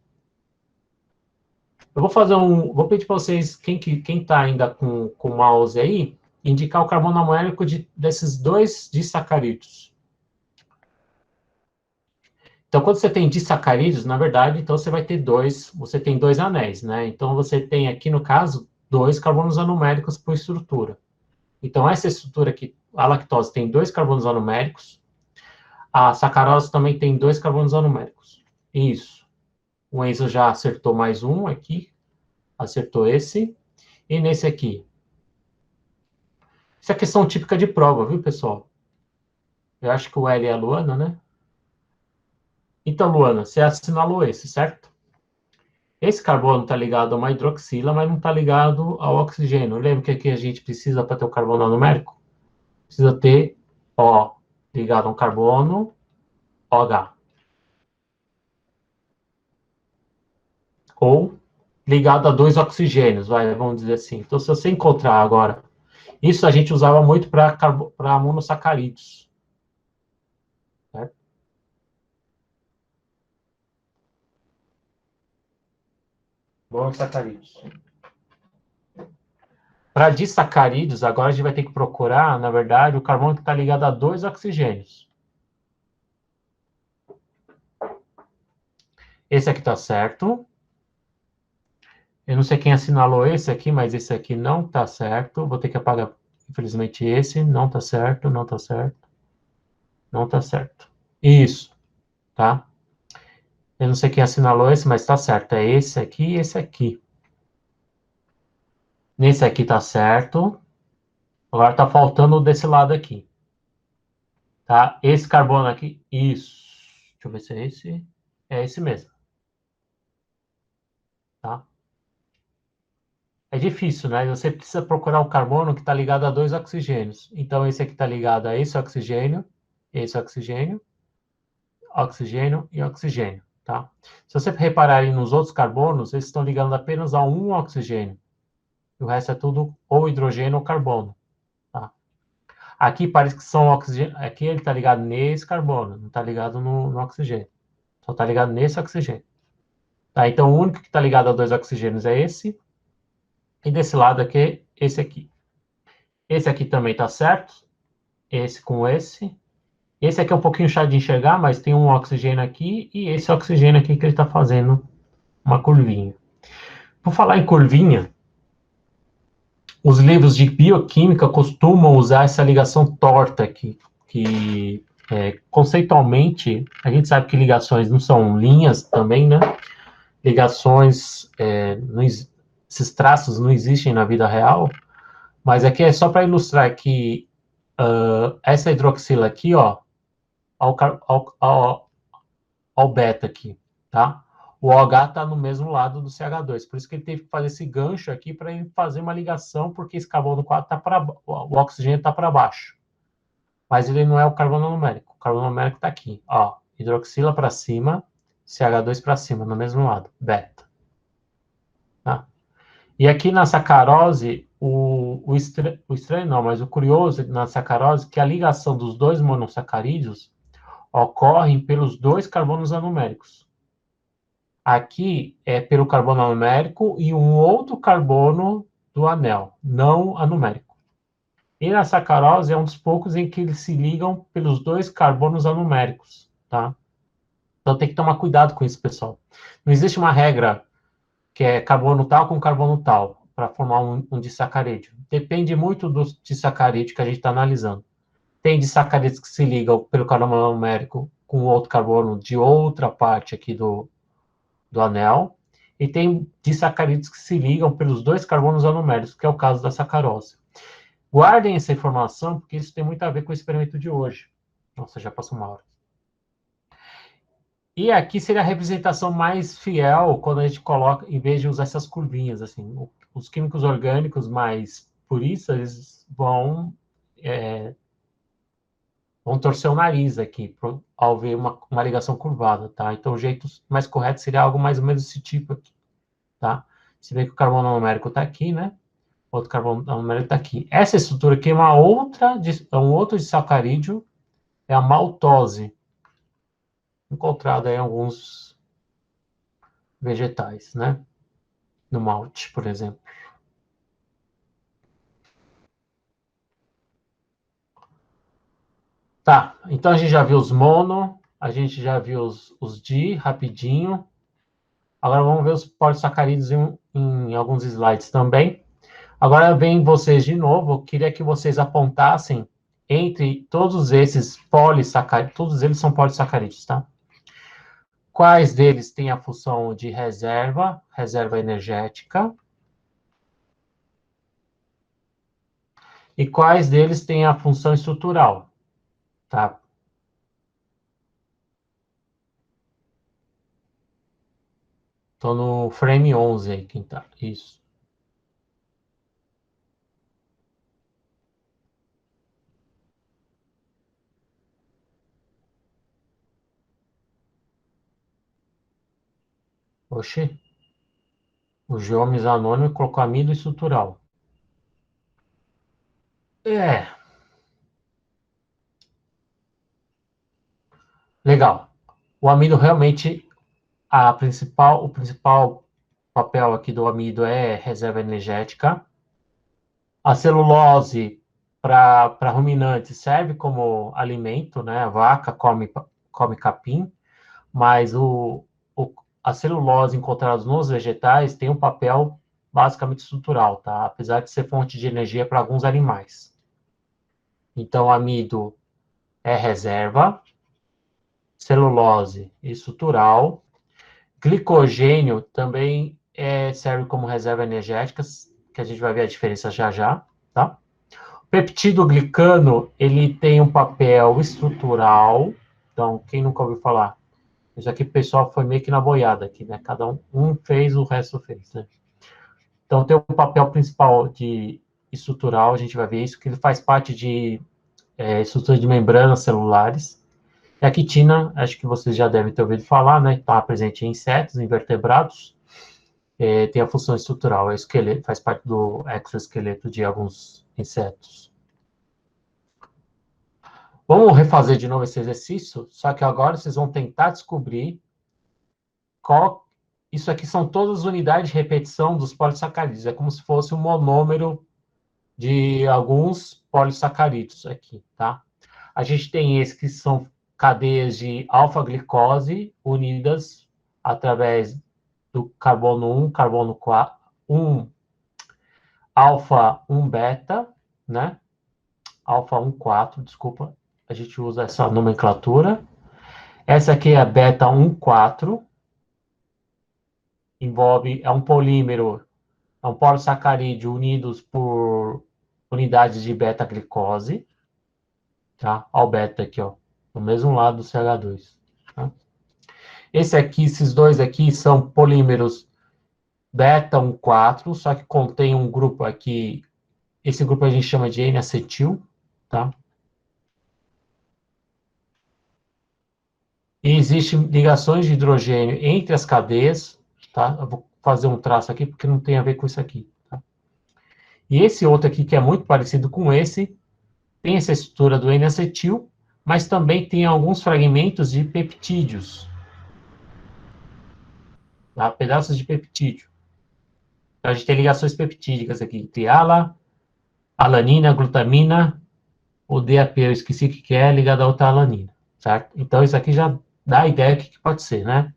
Vou pedir para vocês, quem está ainda com o mouse aí, indicar o carbono numérico desses dois disacarídeos. Então, quando você tem disacarídeos, na verdade, então você tem dois anéis, né? Então, você tem aqui, no caso, dois carbonos anuméricos por estrutura. Então, essa estrutura aqui, a lactose tem dois carbonos anuméricos, a sacarose também tem dois carbonos anuméricos. Isso. O Enzo já acertou mais um aqui, acertou esse, e nesse aqui. Isso é questão típica de prova, viu, pessoal? Eu acho que o L é a Luana, né? Então, Luana, você assinalou esse, certo? Esse carbono está ligado a uma hidroxila, mas não está ligado ao oxigênio. Lembra que aqui a gente precisa para ter o carbono numérico? Precisa ter O ligado a um carbono, OH. Ou ligado a dois oxigênios, vamos dizer assim. Então, se você encontrar agora, isso a gente usava muito para monossacarídeos. Certo? Monossacarídeos. Para disacarídeos, agora a gente vai ter que procurar, na verdade, o carbono que está ligado a dois oxigênios. Esse aqui está certo. Eu não sei quem assinalou esse aqui, mas esse aqui não está certo. Vou ter que apagar, infelizmente, esse. Não está certo, não está certo, não está certo. Isso, tá? Eu não sei quem assinalou esse, mas está certo. É esse aqui e esse aqui. Nesse aqui está certo. Agora está faltando desse lado aqui. Tá? Esse carbono aqui, isso. Deixa eu ver se é esse. É esse mesmo, tá? É difícil, né? Você precisa procurar um carbono que está ligado a dois oxigênios. Então, esse aqui está ligado a esse oxigênio, oxigênio e oxigênio, tá? Se você reparar aí nos outros carbonos, eles estão ligando apenas a um oxigênio. O resto é tudo ou hidrogênio ou carbono, tá? Aqui parece que são oxigênio. Aqui ele está ligado nesse carbono, não está ligado no oxigênio. Só está ligado nesse oxigênio. Tá? Então, o único que está ligado a dois oxigênios é esse. E desse lado aqui, esse aqui. Esse aqui também está certo. Esse com esse. Esse aqui é um pouquinho chato de enxergar, mas tem um oxigênio aqui e esse oxigênio aqui que ele está fazendo uma curvinha. Por falar em curvinha, os livros de bioquímica costumam usar essa ligação torta aqui, que conceitualmente a gente sabe que ligações não são linhas também, né? Ligações, esses traços não existem na vida real, mas aqui é só para ilustrar que essa hidroxila aqui, ó, ao beta aqui, tá? O OH está no mesmo lado do CH2, por isso que ele teve que fazer esse gancho aqui para ele fazer uma ligação, porque esse carbono 4 tá para o oxigênio está para baixo. Mas ele não é o carbono numérico. O carbono numérico está aqui, ó, hidroxila para cima, CH2 para cima, no mesmo lado, beta. Tá? E aqui na sacarose, o estranho não, mas o curioso na sacarose é que a ligação dos dois monossacarídeos ocorre pelos dois carbonos anuméricos. Aqui é pelo carbono anumérico e um outro carbono do anel, não anumérico. E na sacarose é um dos poucos em que eles se ligam pelos dois carbonos anuméricos, tá? Então tem que tomar cuidado com isso, pessoal. Não existe uma regra que é carbono tal com carbono tal para formar um disacarídeo. Depende muito do disacarídeo que a gente está analisando. Tem disacarídeos que se ligam pelo carbono anumérico com outro carbono de outra parte aqui do anel, e tem disacarídeos que se ligam pelos dois carbonos anuméricos, que é o caso da sacarose. Guardem essa informação, porque isso tem muito a ver com o experimento de hoje. Nossa, já passou uma hora. E aqui seria a representação mais fiel quando a gente coloca, em vez de usar essas curvinhas, assim, os químicos orgânicos mais puristas, eles vão torcer o nariz aqui ao ver uma ligação curvada, tá? Então o jeito mais correto seria algo mais ou menos desse tipo aqui, tá? Você vê que o carbono numérico está aqui, né? Outro carbono numérico está aqui. Essa estrutura aqui é um outro disacarídeo, é a maltose, encontrada em alguns vegetais, né? No malte, por exemplo. Tá, então a gente já viu os mono, a gente já viu os di, rapidinho. Agora vamos ver os polissacarídeos em alguns slides também. Agora vem vocês de novo, queria que vocês apontassem entre todos esses polissacarídeos, todos eles são polissacarídeos, tá? Quais deles têm a função de reserva energética, e quais deles têm a função estrutural, tá? Estou no frame 11 aí, quem tá, isso. Oxi, o Geomes anônimo colocou amido estrutural. É, legal. O amido realmente, o principal papel aqui do amido é reserva energética. A celulose para ruminantes serve como alimento, né? A vaca come capim, mas a celulose encontrada nos vegetais tem um papel basicamente estrutural, tá? Apesar de ser fonte de energia para alguns animais. Então, amido é reserva, celulose estrutural, glicogênio também serve como reserva energética, que a gente vai ver a diferença já já, tá? O peptídeo glicano, ele tem um papel estrutural, então, quem nunca ouviu falar? Isso aqui o pessoal foi meio que na boiada aqui, né? Cada um fez, o resto fez, né? Então, tem o papel principal de estrutural, a gente vai ver isso, que ele faz parte de estrutura de membranas celulares. E a quitina, acho que vocês já devem ter ouvido falar, né? Está presente em insetos, invertebrados. Tem a função estrutural, é esqueleto, faz parte do exoesqueleto de alguns insetos. Vamos refazer de novo esse exercício, só que agora vocês vão tentar descobrir qual... Isso aqui são todas as unidades de repetição dos polissacarídeos. É como se fosse um monômero de alguns polissacarídeos aqui, tá? A gente tem esses que são cadeias de alfa-glicose unidas através do carbono 1, carbono 4, 1, alfa 1 beta, né? Alfa 1, 4, desculpa. A gente usa essa nomenclatura. Essa aqui é a beta 1, 4. Envolve, é um polímero, é um polissacarídeo unidos por unidades de beta-glicose. Tá? Olha o beta aqui, ó. Do mesmo lado do CH2. Tá? Esse aqui, esses dois aqui são polímeros beta 1,4, só que contém um grupo aqui, esse grupo a gente chama de N-acetil, tá? E existem ligações de hidrogênio entre as cadeias, tá? Eu vou fazer um traço aqui porque não tem a ver com isso aqui, tá? E esse outro aqui, que é muito parecido com esse, tem essa estrutura do N-acetil, mas também tem alguns fragmentos de peptídeos, tá? Pedaços de peptídeo. Então, a gente tem ligações peptídicas aqui, entre alanina, glutamina, o DAP, eu esqueci o que é, ligado a outra alanina, certo? Então, isso aqui já dá a ideia do que pode ser, né?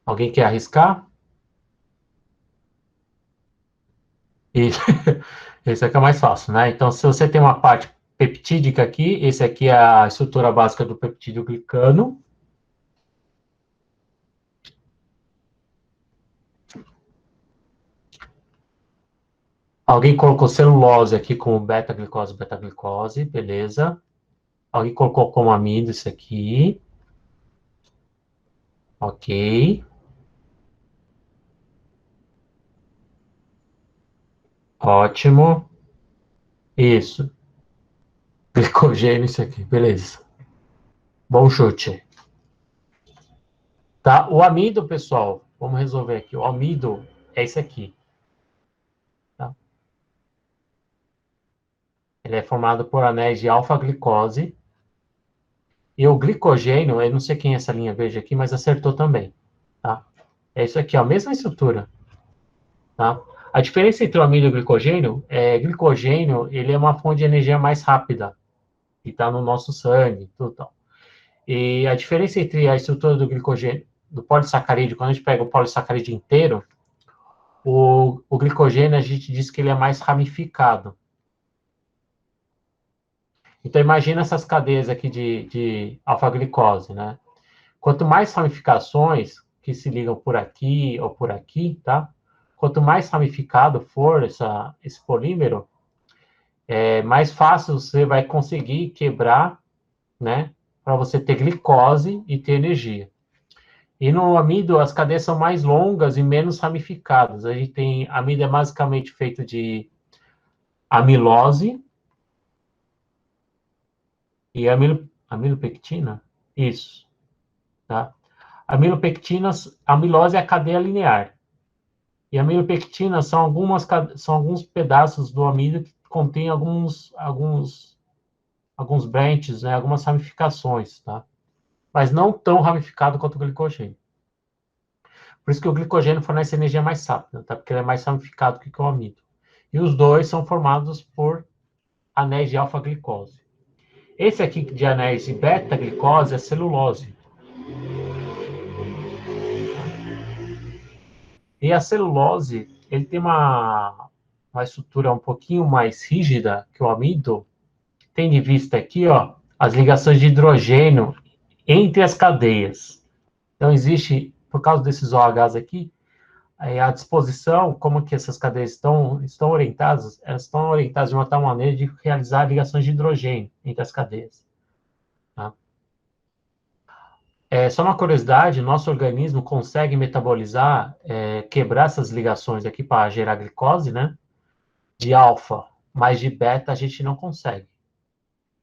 Alguém quer arriscar? E esse aqui é mais fácil, né? Então, se você tem uma parte peptídica aqui, esse aqui é a estrutura básica do peptídeo glicano. Alguém colocou celulose aqui como beta-glicose, beta-glicose, beleza. Alguém colocou como amido isso aqui. Ok. Ótimo. Isso. Glicogênio isso aqui, beleza. Bom chute. Tá? O amido, pessoal, vamos resolver aqui. O amido é esse aqui. Tá? Ele é formado por anéis de alfa-glicose. E o glicogênio, eu não sei quem é essa linha verde aqui, mas acertou também. Tá? É isso aqui, ó, a mesma estrutura. Tá? A diferença entre o amido e o glicogênio glicogênio, ele é uma fonte de energia mais rápida, que está no nosso sangue, tudo tal. E a diferença entre a estrutura do glicogênio, do polissacarídeo, quando a gente pega o polissacarídeo inteiro, o glicogênio, a gente diz que ele é mais ramificado. Então, imagina essas cadeias aqui de alfa-glicose, né? Quanto mais ramificações que se ligam por aqui ou por aqui, tá? Quanto mais ramificado for esse polímero, mais fácil você vai conseguir quebrar, né? Para você ter glicose e ter energia. E no amido, as cadeias são mais longas e menos ramificadas. A gente tem, amido é basicamente feito de amilose e amilopectina. Isso, tá? Amilopectinas, amilose é a cadeia linear. E amilopectinas são alguns pedaços do amido que contêm alguns branches, né? Algumas ramificações, tá? Mas não tão ramificado quanto o glicogênio. Por isso que o glicogênio fornece energia mais rápida, tá? Porque ele é mais ramificado que o amido. E os dois são formados por anéis de alfa-glicose. Esse aqui de anéis de beta-glicose é celulose. E a celulose, ele tem uma estrutura um pouquinho mais rígida que o amido. Tem de vista aqui, ó, as ligações de hidrogênio entre as cadeias. Então, existe, por causa desses OHs aqui, a disposição, como que essas cadeias estão orientadas, elas estão orientadas de uma tal maneira de realizar ligações de hidrogênio entre as cadeias. Tá? Só uma curiosidade, nosso organismo consegue metabolizar, quebrar essas ligações aqui para gerar glicose, né? De alfa, mas de beta a gente não consegue.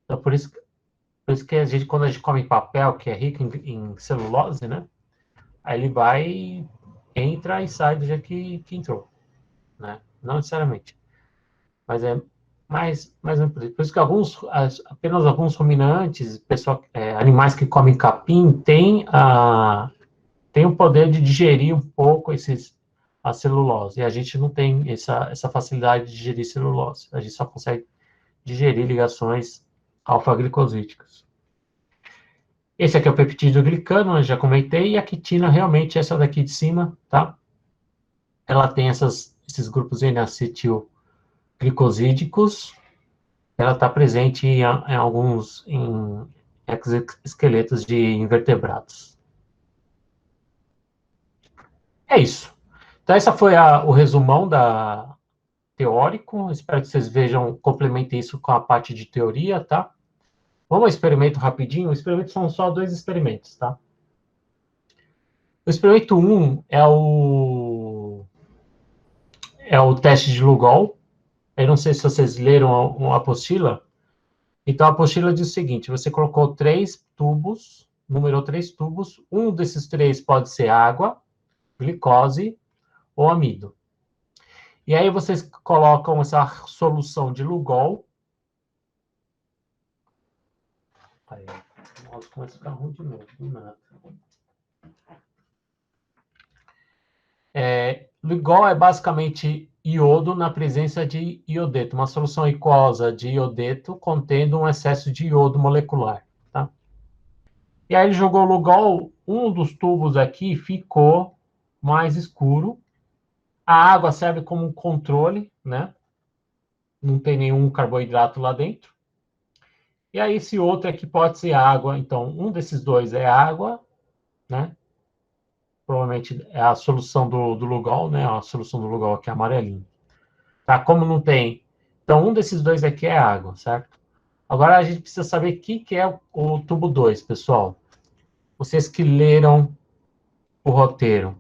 Então, por isso que a gente, quando a gente come papel, que é rico em celulose, né? Aí ele vai, entra e sai do jeito que entrou, né? Não necessariamente. Mas por isso que apenas alguns ruminantes, animais que comem capim, têm o poder de digerir um pouco a celulose. E a gente não tem essa facilidade de digerir celulose. A gente só consegue digerir ligações alfa-glicosídicas. Esse aqui é o peptídeo glicano, eu já comentei, e a quitina, realmente, essa daqui de cima, tá? Ela tem esses grupos N-acetil glicosídicos, ela está presente em alguns exoesqueletos de invertebrados. É isso. Então, essa foi o resumão teórico. Espero que vocês vejam, complementem isso com a parte de teoria, tá? Vamos ao experimento rapidinho. O experimento são só 2 experimentos, tá? O experimento 1 é o teste de Lugol. Eu não sei se vocês leram a apostila. Então, a apostila diz o seguinte: você colocou 3 tubos, numerou 3 tubos, um desses 3 pode ser água, glicose ou amido. E aí vocês colocam essa solução de Lugol. Aí, nossa, começa a ficar ruim de novo, do nada. Lugol é basicamente iodo na presença de iodeto, uma solução aquosa de iodeto contendo um excesso de iodo molecular. Tá? E aí ele jogou o Lugol, um dos tubos aqui ficou mais escuro. A água serve como um controle, né? Não tem nenhum carboidrato lá dentro. E aí esse outro aqui pode ser água. Então, um desses dois é água, né? Provavelmente é a solução do Lugol, né? A solução do Lugol aqui é amarelinho. Tá? Como não tem... Então, um desses dois aqui é água, certo? Agora, a gente precisa saber o que é o tubo 2, pessoal. Vocês que leram o roteiro.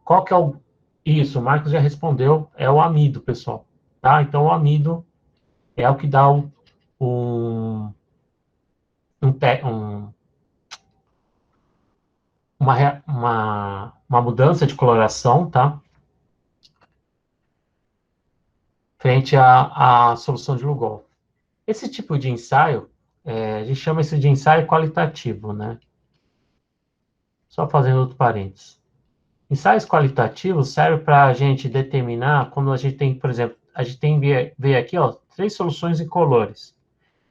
Qual que é o... Isso, o Marcos já respondeu. É o amido, pessoal. Tá? Então, o amido é o que dá um, uma mudança de coloração, tá? Frente à solução de Lugol. Esse tipo de ensaio, a gente chama isso de ensaio qualitativo, né? Só fazendo outro parênteses. Ensaios qualitativos servem para a gente determinar, quando a gente tem, por exemplo, a gente tem ver aqui, ó, 3 soluções incolores.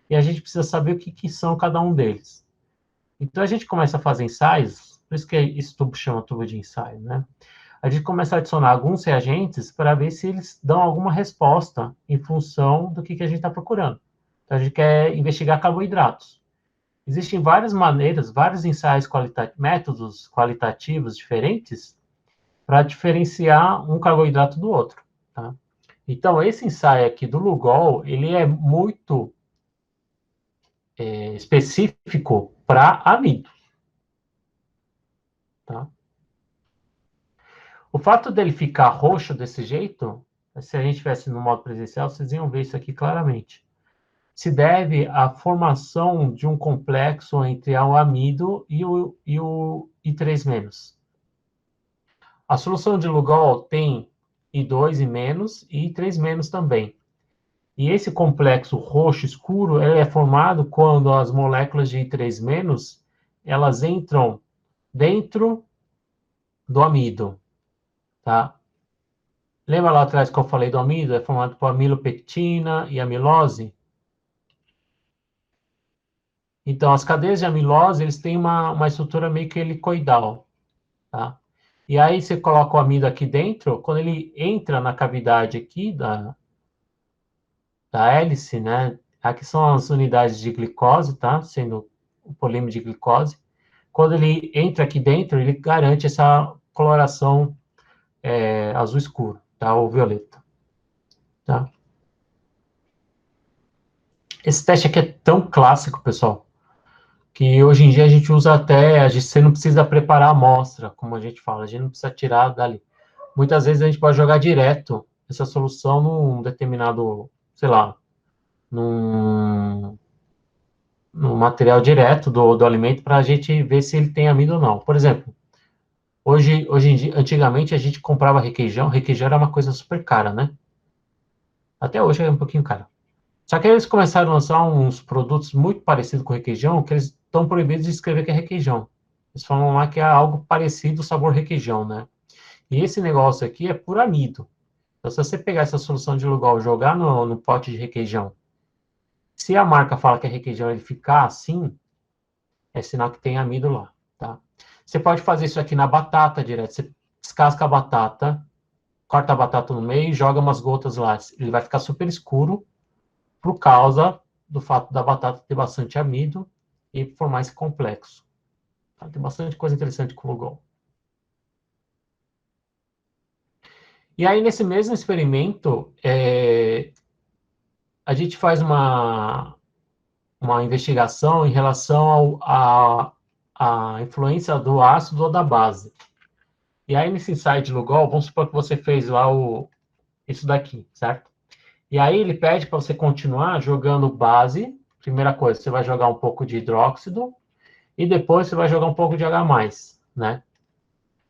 E a gente precisa saber o que são cada um deles. Então, a gente começa a fazer ensaios, por isso que esse tubo chama tubo de ensaio, né? A gente começa a adicionar alguns reagentes para ver se eles dão alguma resposta em função do que a gente está procurando. Então, a gente quer investigar carboidratos. Existem várias maneiras, vários ensaios métodos qualitativos diferentes para diferenciar um carboidrato do outro. Tá? Então, esse ensaio aqui do Lugol, ele é muito específico para amido. Tá? O fato dele ficar roxo desse jeito, se a gente estivesse no modo presencial, vocês iam ver isso aqui claramente. Se deve à formação de um complexo entre o amido e o I3-. A solução de Lugol tem I2 e menos e I3- também. E esse complexo roxo escuro ele é formado quando as moléculas de I3- elas entram dentro do amido. Tá? Lembra lá atrás que eu falei do amido? É formado por amilopectina e amilose? Então, as cadeias de amilose, eles têm uma estrutura meio que helicoidal, tá? E aí você coloca o amido aqui dentro, quando ele entra na cavidade aqui da hélice, né? Aqui são as unidades de glicose, tá? Sendo o polímero de glicose. Quando ele entra aqui dentro, ele garante essa coloração azul escuro, tá? Ou violeta, tá? Esse teste aqui é tão clássico, pessoal, que hoje em dia a gente usa até, você não precisa preparar a amostra, como a gente fala, a gente não precisa tirar dali. Muitas vezes a gente pode jogar direto essa solução num determinado, sei lá, num, num material direto do alimento para a gente ver se ele tem amido ou não. Por exemplo, hoje em dia, antigamente a gente comprava requeijão era uma coisa super cara, né? Até hoje é um pouquinho cara. Só que aí eles começaram a lançar uns produtos muito parecidos com requeijão, que eles estão proibidos de escrever que é requeijão. Eles falam lá que é algo parecido, sabor requeijão, né? E esse negócio aqui é por amido. Então, se você pegar essa solução de Lugol e jogar no pote de requeijão, se a marca fala que é requeijão e ele ficar assim, é sinal que tem amido lá, tá? Você pode fazer isso aqui na batata direto. Você descasca a batata, corta a batata no meio e joga umas gotas lá. Ele vai ficar super escuro por causa do fato da batata ter bastante amido e formar esse complexo. Tá? Tem bastante coisa interessante com o Lugol. E aí, nesse mesmo experimento, a gente faz uma investigação em relação à influência do ácido ou da base. E aí, nesse ensaio de Lugol, vamos supor que você fez lá isso daqui, certo? E aí ele pede para você continuar jogando base. Primeira coisa, você vai jogar um pouco de hidróxido e depois você vai jogar um pouco de H+, né?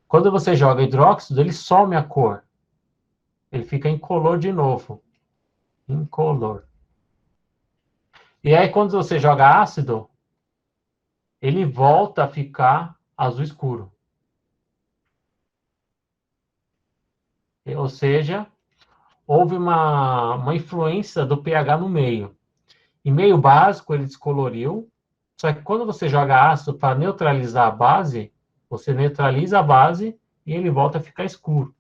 Quando você joga hidróxido, ele some a cor. Ele fica incolor de novo. Incolor. E aí, quando você joga ácido, ele volta a ficar azul escuro. Ou seja, houve uma influência do pH no meio. Em meio básico, ele descoloriu. Só que quando você joga ácido para neutralizar a base, você neutraliza a base e ele volta a ficar escuro.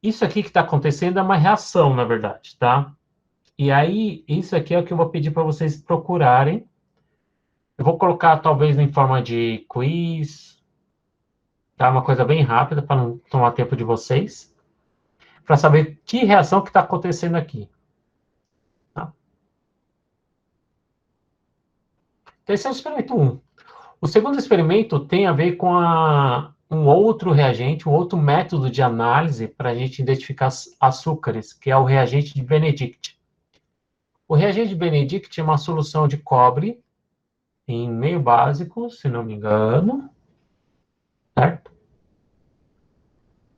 Isso aqui que está acontecendo é uma reação, na verdade, tá? E aí, isso aqui é o que eu vou pedir para vocês procurarem. Eu vou colocar, talvez, em forma de quiz, tá? Uma coisa bem rápida, para não tomar tempo de vocês, para saber que reação que está acontecendo aqui. Tá? Então, esse é o experimento 1. O segundo experimento tem a ver com um outro reagente, um outro método de análise para a gente identificar açúcares, que é o reagente de Benedict. O reagente de Benedict é uma solução de cobre em meio básico, se não me engano, certo?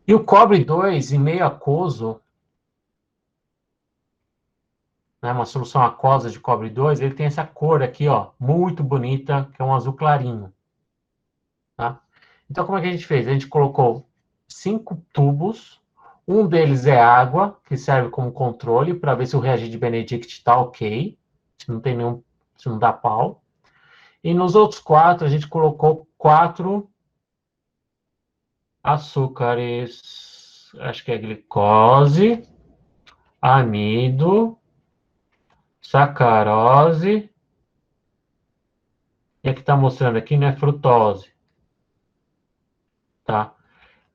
E o cobre 2 em meio aquoso, né, uma solução aquosa de cobre 2, ele tem essa cor aqui, ó, muito bonita, que é um azul clarinho. Tá? Então, como é que a gente fez? A gente colocou 5 tubos, um deles é água, que serve como controle, para ver se o reagente de Benedict está ok, se não tem nenhum, se não dá pau. E nos outros 4, a gente colocou 4 açúcares, acho que é glicose, amido, sacarose, e aqui está mostrando aqui, né, frutose, tá?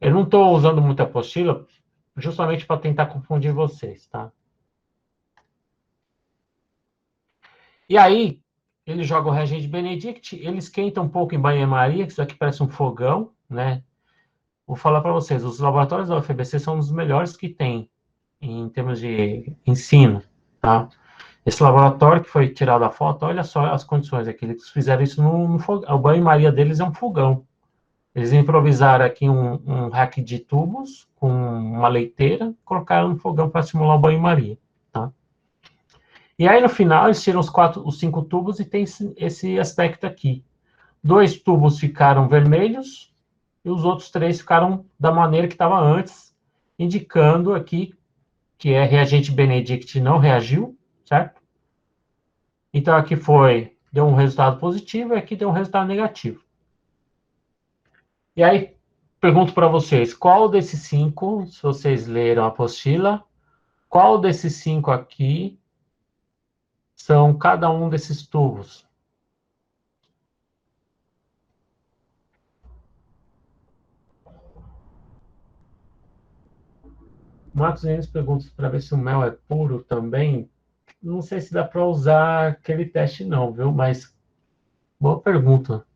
Eu não estou usando muita apostila, justamente para tentar confundir vocês, tá? E aí, ele joga o reagente Benedict, ele esquenta um pouco em banho-maria, que isso aqui parece um fogão, né? Vou falar para vocês, os laboratórios da UFABC são os melhores que tem em termos de ensino, tá? Esse laboratório que foi tirado a foto, olha só as condições aqui, eles fizeram isso no fogão, o banho-maria deles é um fogão. Eles improvisaram aqui um rack de tubos com uma leiteira, colocaram no fogão para simular o banho-maria, tá? E aí, no final, eles tiram os 5 tubos e tem esse aspecto aqui. 2 tubos ficaram vermelhos e os outros 3 ficaram da maneira que estava antes, indicando aqui que é reagente Benedict não reagiu, certo? Então, aqui deu um resultado positivo e aqui deu um resultado negativo. E aí, pergunto para vocês, qual desses 5, se vocês leram a apostila, qual desses 5 aqui são cada um desses tubos? Marcos Enes pergunta para ver se o mel é puro também. Não sei se dá para usar aquele teste não, viu? Mas boa pergunta.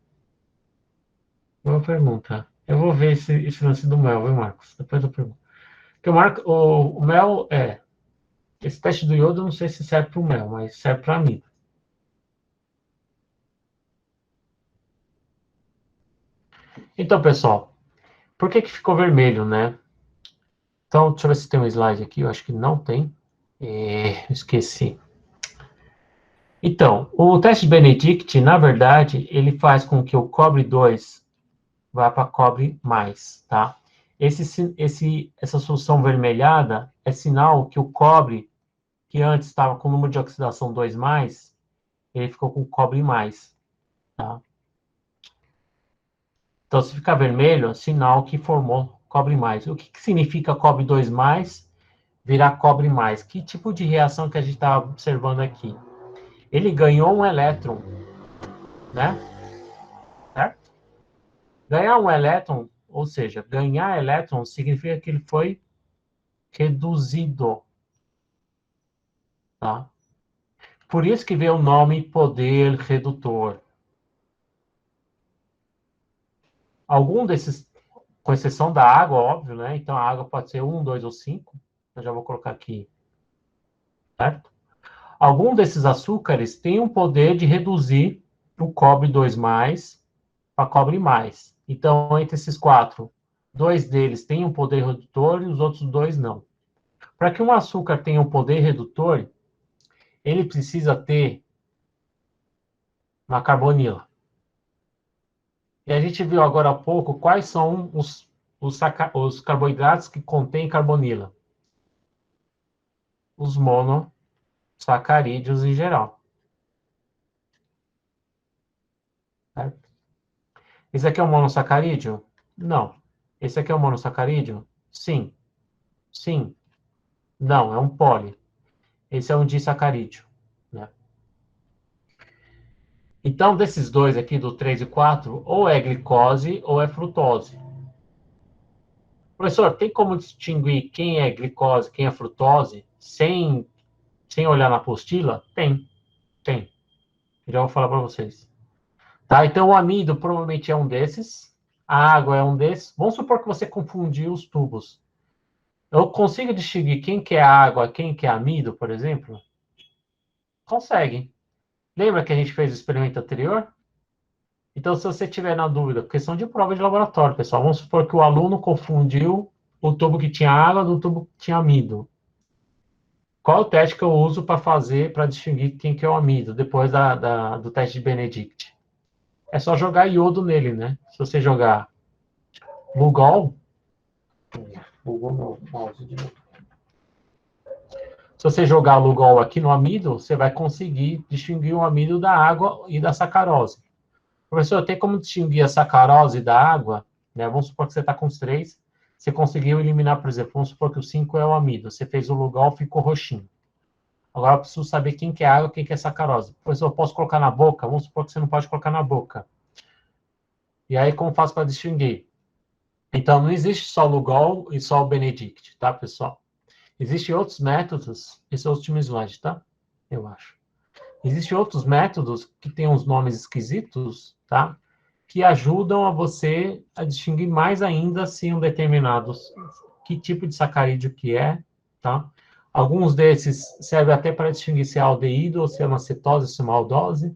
Boa pergunta. Eu vou ver esse lance do mel, viu, Marcos? Depois eu pergunto. Porque o mel é... Esse teste do iodo eu não sei se serve para o mel, mas serve para mim. Então, pessoal, por que que ficou vermelho, né? Então, deixa eu ver se tem um slide aqui. Eu acho que não tem. Esqueci. Então, o teste de Benedict, na verdade, ele faz com que o cobre 2 vá para cobre mais, tá? Essa solução vermelhada é sinal que o cobre, que antes estava com número de oxidação 2 mais, ele ficou com cobre mais, tá? Então, se ficar vermelho, é sinal que formou cobre mais. O que significa cobre 2 mais virar cobre mais? Que tipo de reação que a gente está observando aqui? Ele ganhou um elétron, né? Certo? Ganhar um elétron, ou seja, ganhar elétron significa que ele foi reduzido, tá? Por isso que veio o nome poder redutor. Algum desses, com exceção da água, óbvio, né? Então a água pode ser 1, 2 ou 5. Eu já vou colocar aqui, certo? Algum desses açúcares tem um poder de reduzir o cobre 2 mais para cobre mais. Então, entre esses 4, 2 deles têm um poder redutor e os outros 2 não. Para que um açúcar tenha um poder redutor, ele precisa ter uma carbonila. E a gente viu agora há pouco quais são os carboidratos que contêm carbonila. Os monossacarídeos em geral. Certo? Esse aqui é um monossacarídeo? Não. Esse aqui é um monossacarídeo? Sim. Sim. Não, é um poli. Esse é um disacarídeo. Né? Então, desses dois aqui, do 3 e 4, ou é glicose ou é frutose. Professor, tem como distinguir quem é glicose, quem é frutose, sem olhar na apostila? Tem. Já vou falar para vocês. Tá? Então, o amido provavelmente é um desses. A água é um desses. Vamos supor que você confundiu os tubos. Eu consigo distinguir quem que é água, quem que é amido, por exemplo? Consegue. Lembra que a gente fez o experimento anterior? Então, se você tiver na dúvida, questão de prova de laboratório, pessoal, vamos supor que o aluno confundiu o tubo que tinha água do tubo que tinha amido. Qual é o teste que eu uso para fazer, para distinguir quem que é o amido, depois do teste de Benedict? É só jogar iodo nele, né? Se você jogar Lugol, Lugol não, mouse de novo. Se você jogar Lugol aqui no amido, você vai conseguir distinguir o amido da água e da sacarose. Professor, tem como distinguir a sacarose da água? Né? Vamos supor que você está com os 3, você conseguiu eliminar, por exemplo, vamos supor que o 5 é o amido, você fez o Lugol, ficou roxinho. Agora eu preciso saber quem que é água, quem que é sacarose. Professor, eu posso colocar na boca? Vamos supor que você não pode colocar na boca. E aí, como faço para distinguir? Então, não existe só o Lugol e só o Benedict, tá, pessoal? Existem outros métodos, esse é o último slide, tá? Eu acho. Existem outros métodos que têm uns nomes esquisitos, tá? Que ajudam a você a distinguir mais ainda se um determinado, que tipo de sacarídeo que é, tá? Alguns desses servem até para distinguir se é aldeído ou se é uma cetose, se é uma aldose.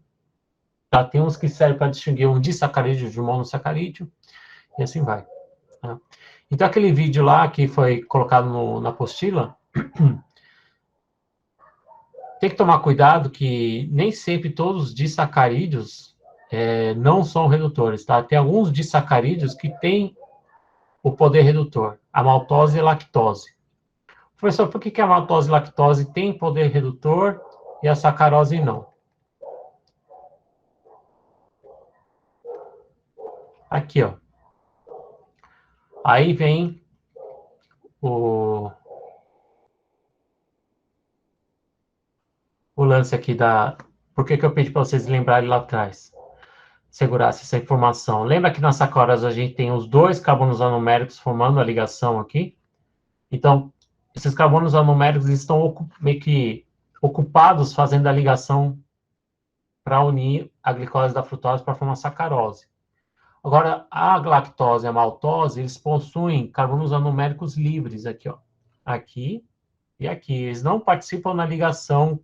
Tá? Tem uns que servem para distinguir um disacarídeo de um monossacarídeo, e assim vai. Tá? Então, aquele vídeo lá que foi colocado na apostila, tem que tomar cuidado que nem sempre todos os disacarídeos não são redutores, tá? Tem alguns disacarídeos que têm o poder redutor, a maltose e a lactose. Professor, por que a maltose e a lactose têm poder redutor e a sacarose não? Aqui, ó. Aí vem o lance aqui da... Por que eu pedi para vocês lembrarem lá atrás? Segurasse essa informação. Lembra que nas sacarodas a gente tem os dois carbonos anoméricos formando a ligação aqui? Então, esses carbonos anoméricos estão meio que ocupados fazendo a ligação para unir a glicose da frutose para formar sacarose. Agora, a lactose e a maltose, eles possuem carbonos anoméricos livres aqui, ó. Aqui e aqui. Eles não participam na ligação,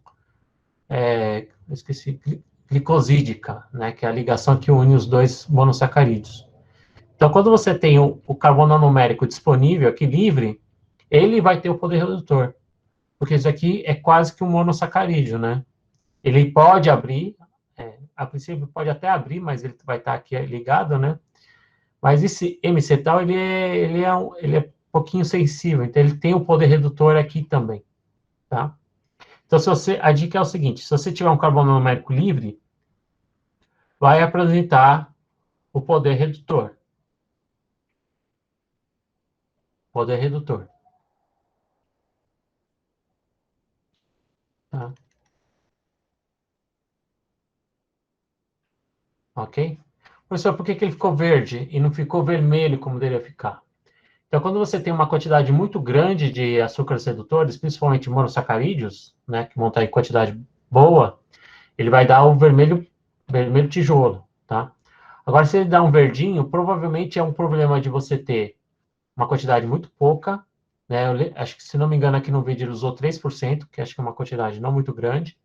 eu esqueci, glicosídica, né, que é a ligação que une os dois monossacarídeos. Então, quando você tem o carbono anomérico disponível aqui, livre, ele vai ter o poder redutor. Porque isso aqui é quase que um monossacarídeo, né? Ele pode abrir, a princípio pode até abrir, mas ele vai estar aqui ligado, né? Mas esse MCTAL, ele é um pouquinho sensível, então ele tem o poder redutor aqui também, tá? Então, a dica é o seguinte, se você tiver um carbono numérico livre, vai apresentar o poder redutor. Poder redutor. Tá? Ok? Professor, por que ele ficou verde e não ficou vermelho como deveria ficar? Então, quando você tem uma quantidade muito grande de açúcares redutores, principalmente monossacarídeos, né, que vão estar em quantidade boa, ele vai dar o vermelho, vermelho tijolo, tá? Agora, se ele dá um verdinho, provavelmente é um problema de você ter uma quantidade muito pouca, né? Acho que, se não me engano, aqui no vídeo ele usou 3%, que acho que é uma quantidade não muito grande.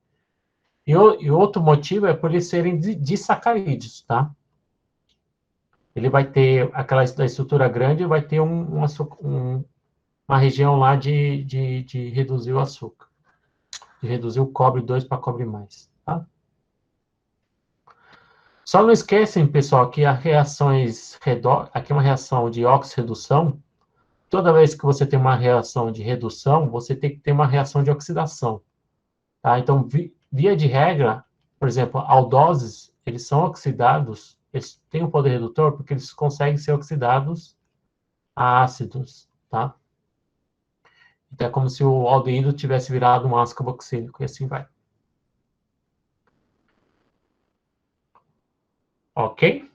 E outro motivo é por eles serem disacarídeos, tá? Ele vai ter aquela da estrutura grande, vai ter uma região lá de reduzir o açúcar, de reduzir o cobre 2 para cobre mais, tá? Só não esquecem, pessoal, que aqui é uma reação de oxirredução. Toda vez que você tem uma reação de redução, você tem que ter uma reação de oxidação, tá? Então, via de regra, por exemplo, aldoses, eles são oxidados, eles têm um poder redutor porque eles conseguem ser oxidados a ácidos, tá? Então, é como se o aldeído tivesse virado um ácido carboxílico e assim vai. Ok?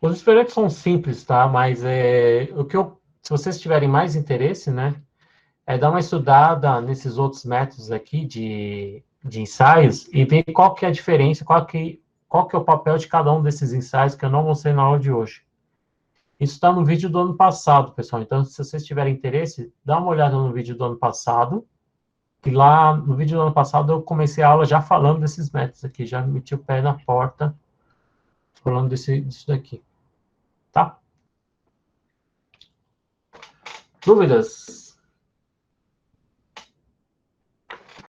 Os experimentos são simples, tá? Mas se vocês tiverem mais interesse, né, dar uma estudada nesses outros métodos aqui de ensaios e ver qual que é a diferença, qual que é o papel de cada um desses ensaios que eu não mostrei na aula de hoje. Isso está no vídeo do ano passado, pessoal. Então, se vocês tiverem interesse, dá uma olhada no vídeo do ano passado. E lá no vídeo do ano passado eu comecei a aula já falando desses métodos aqui, já meti o pé na porta falando disso daqui. Tá? Dúvidas?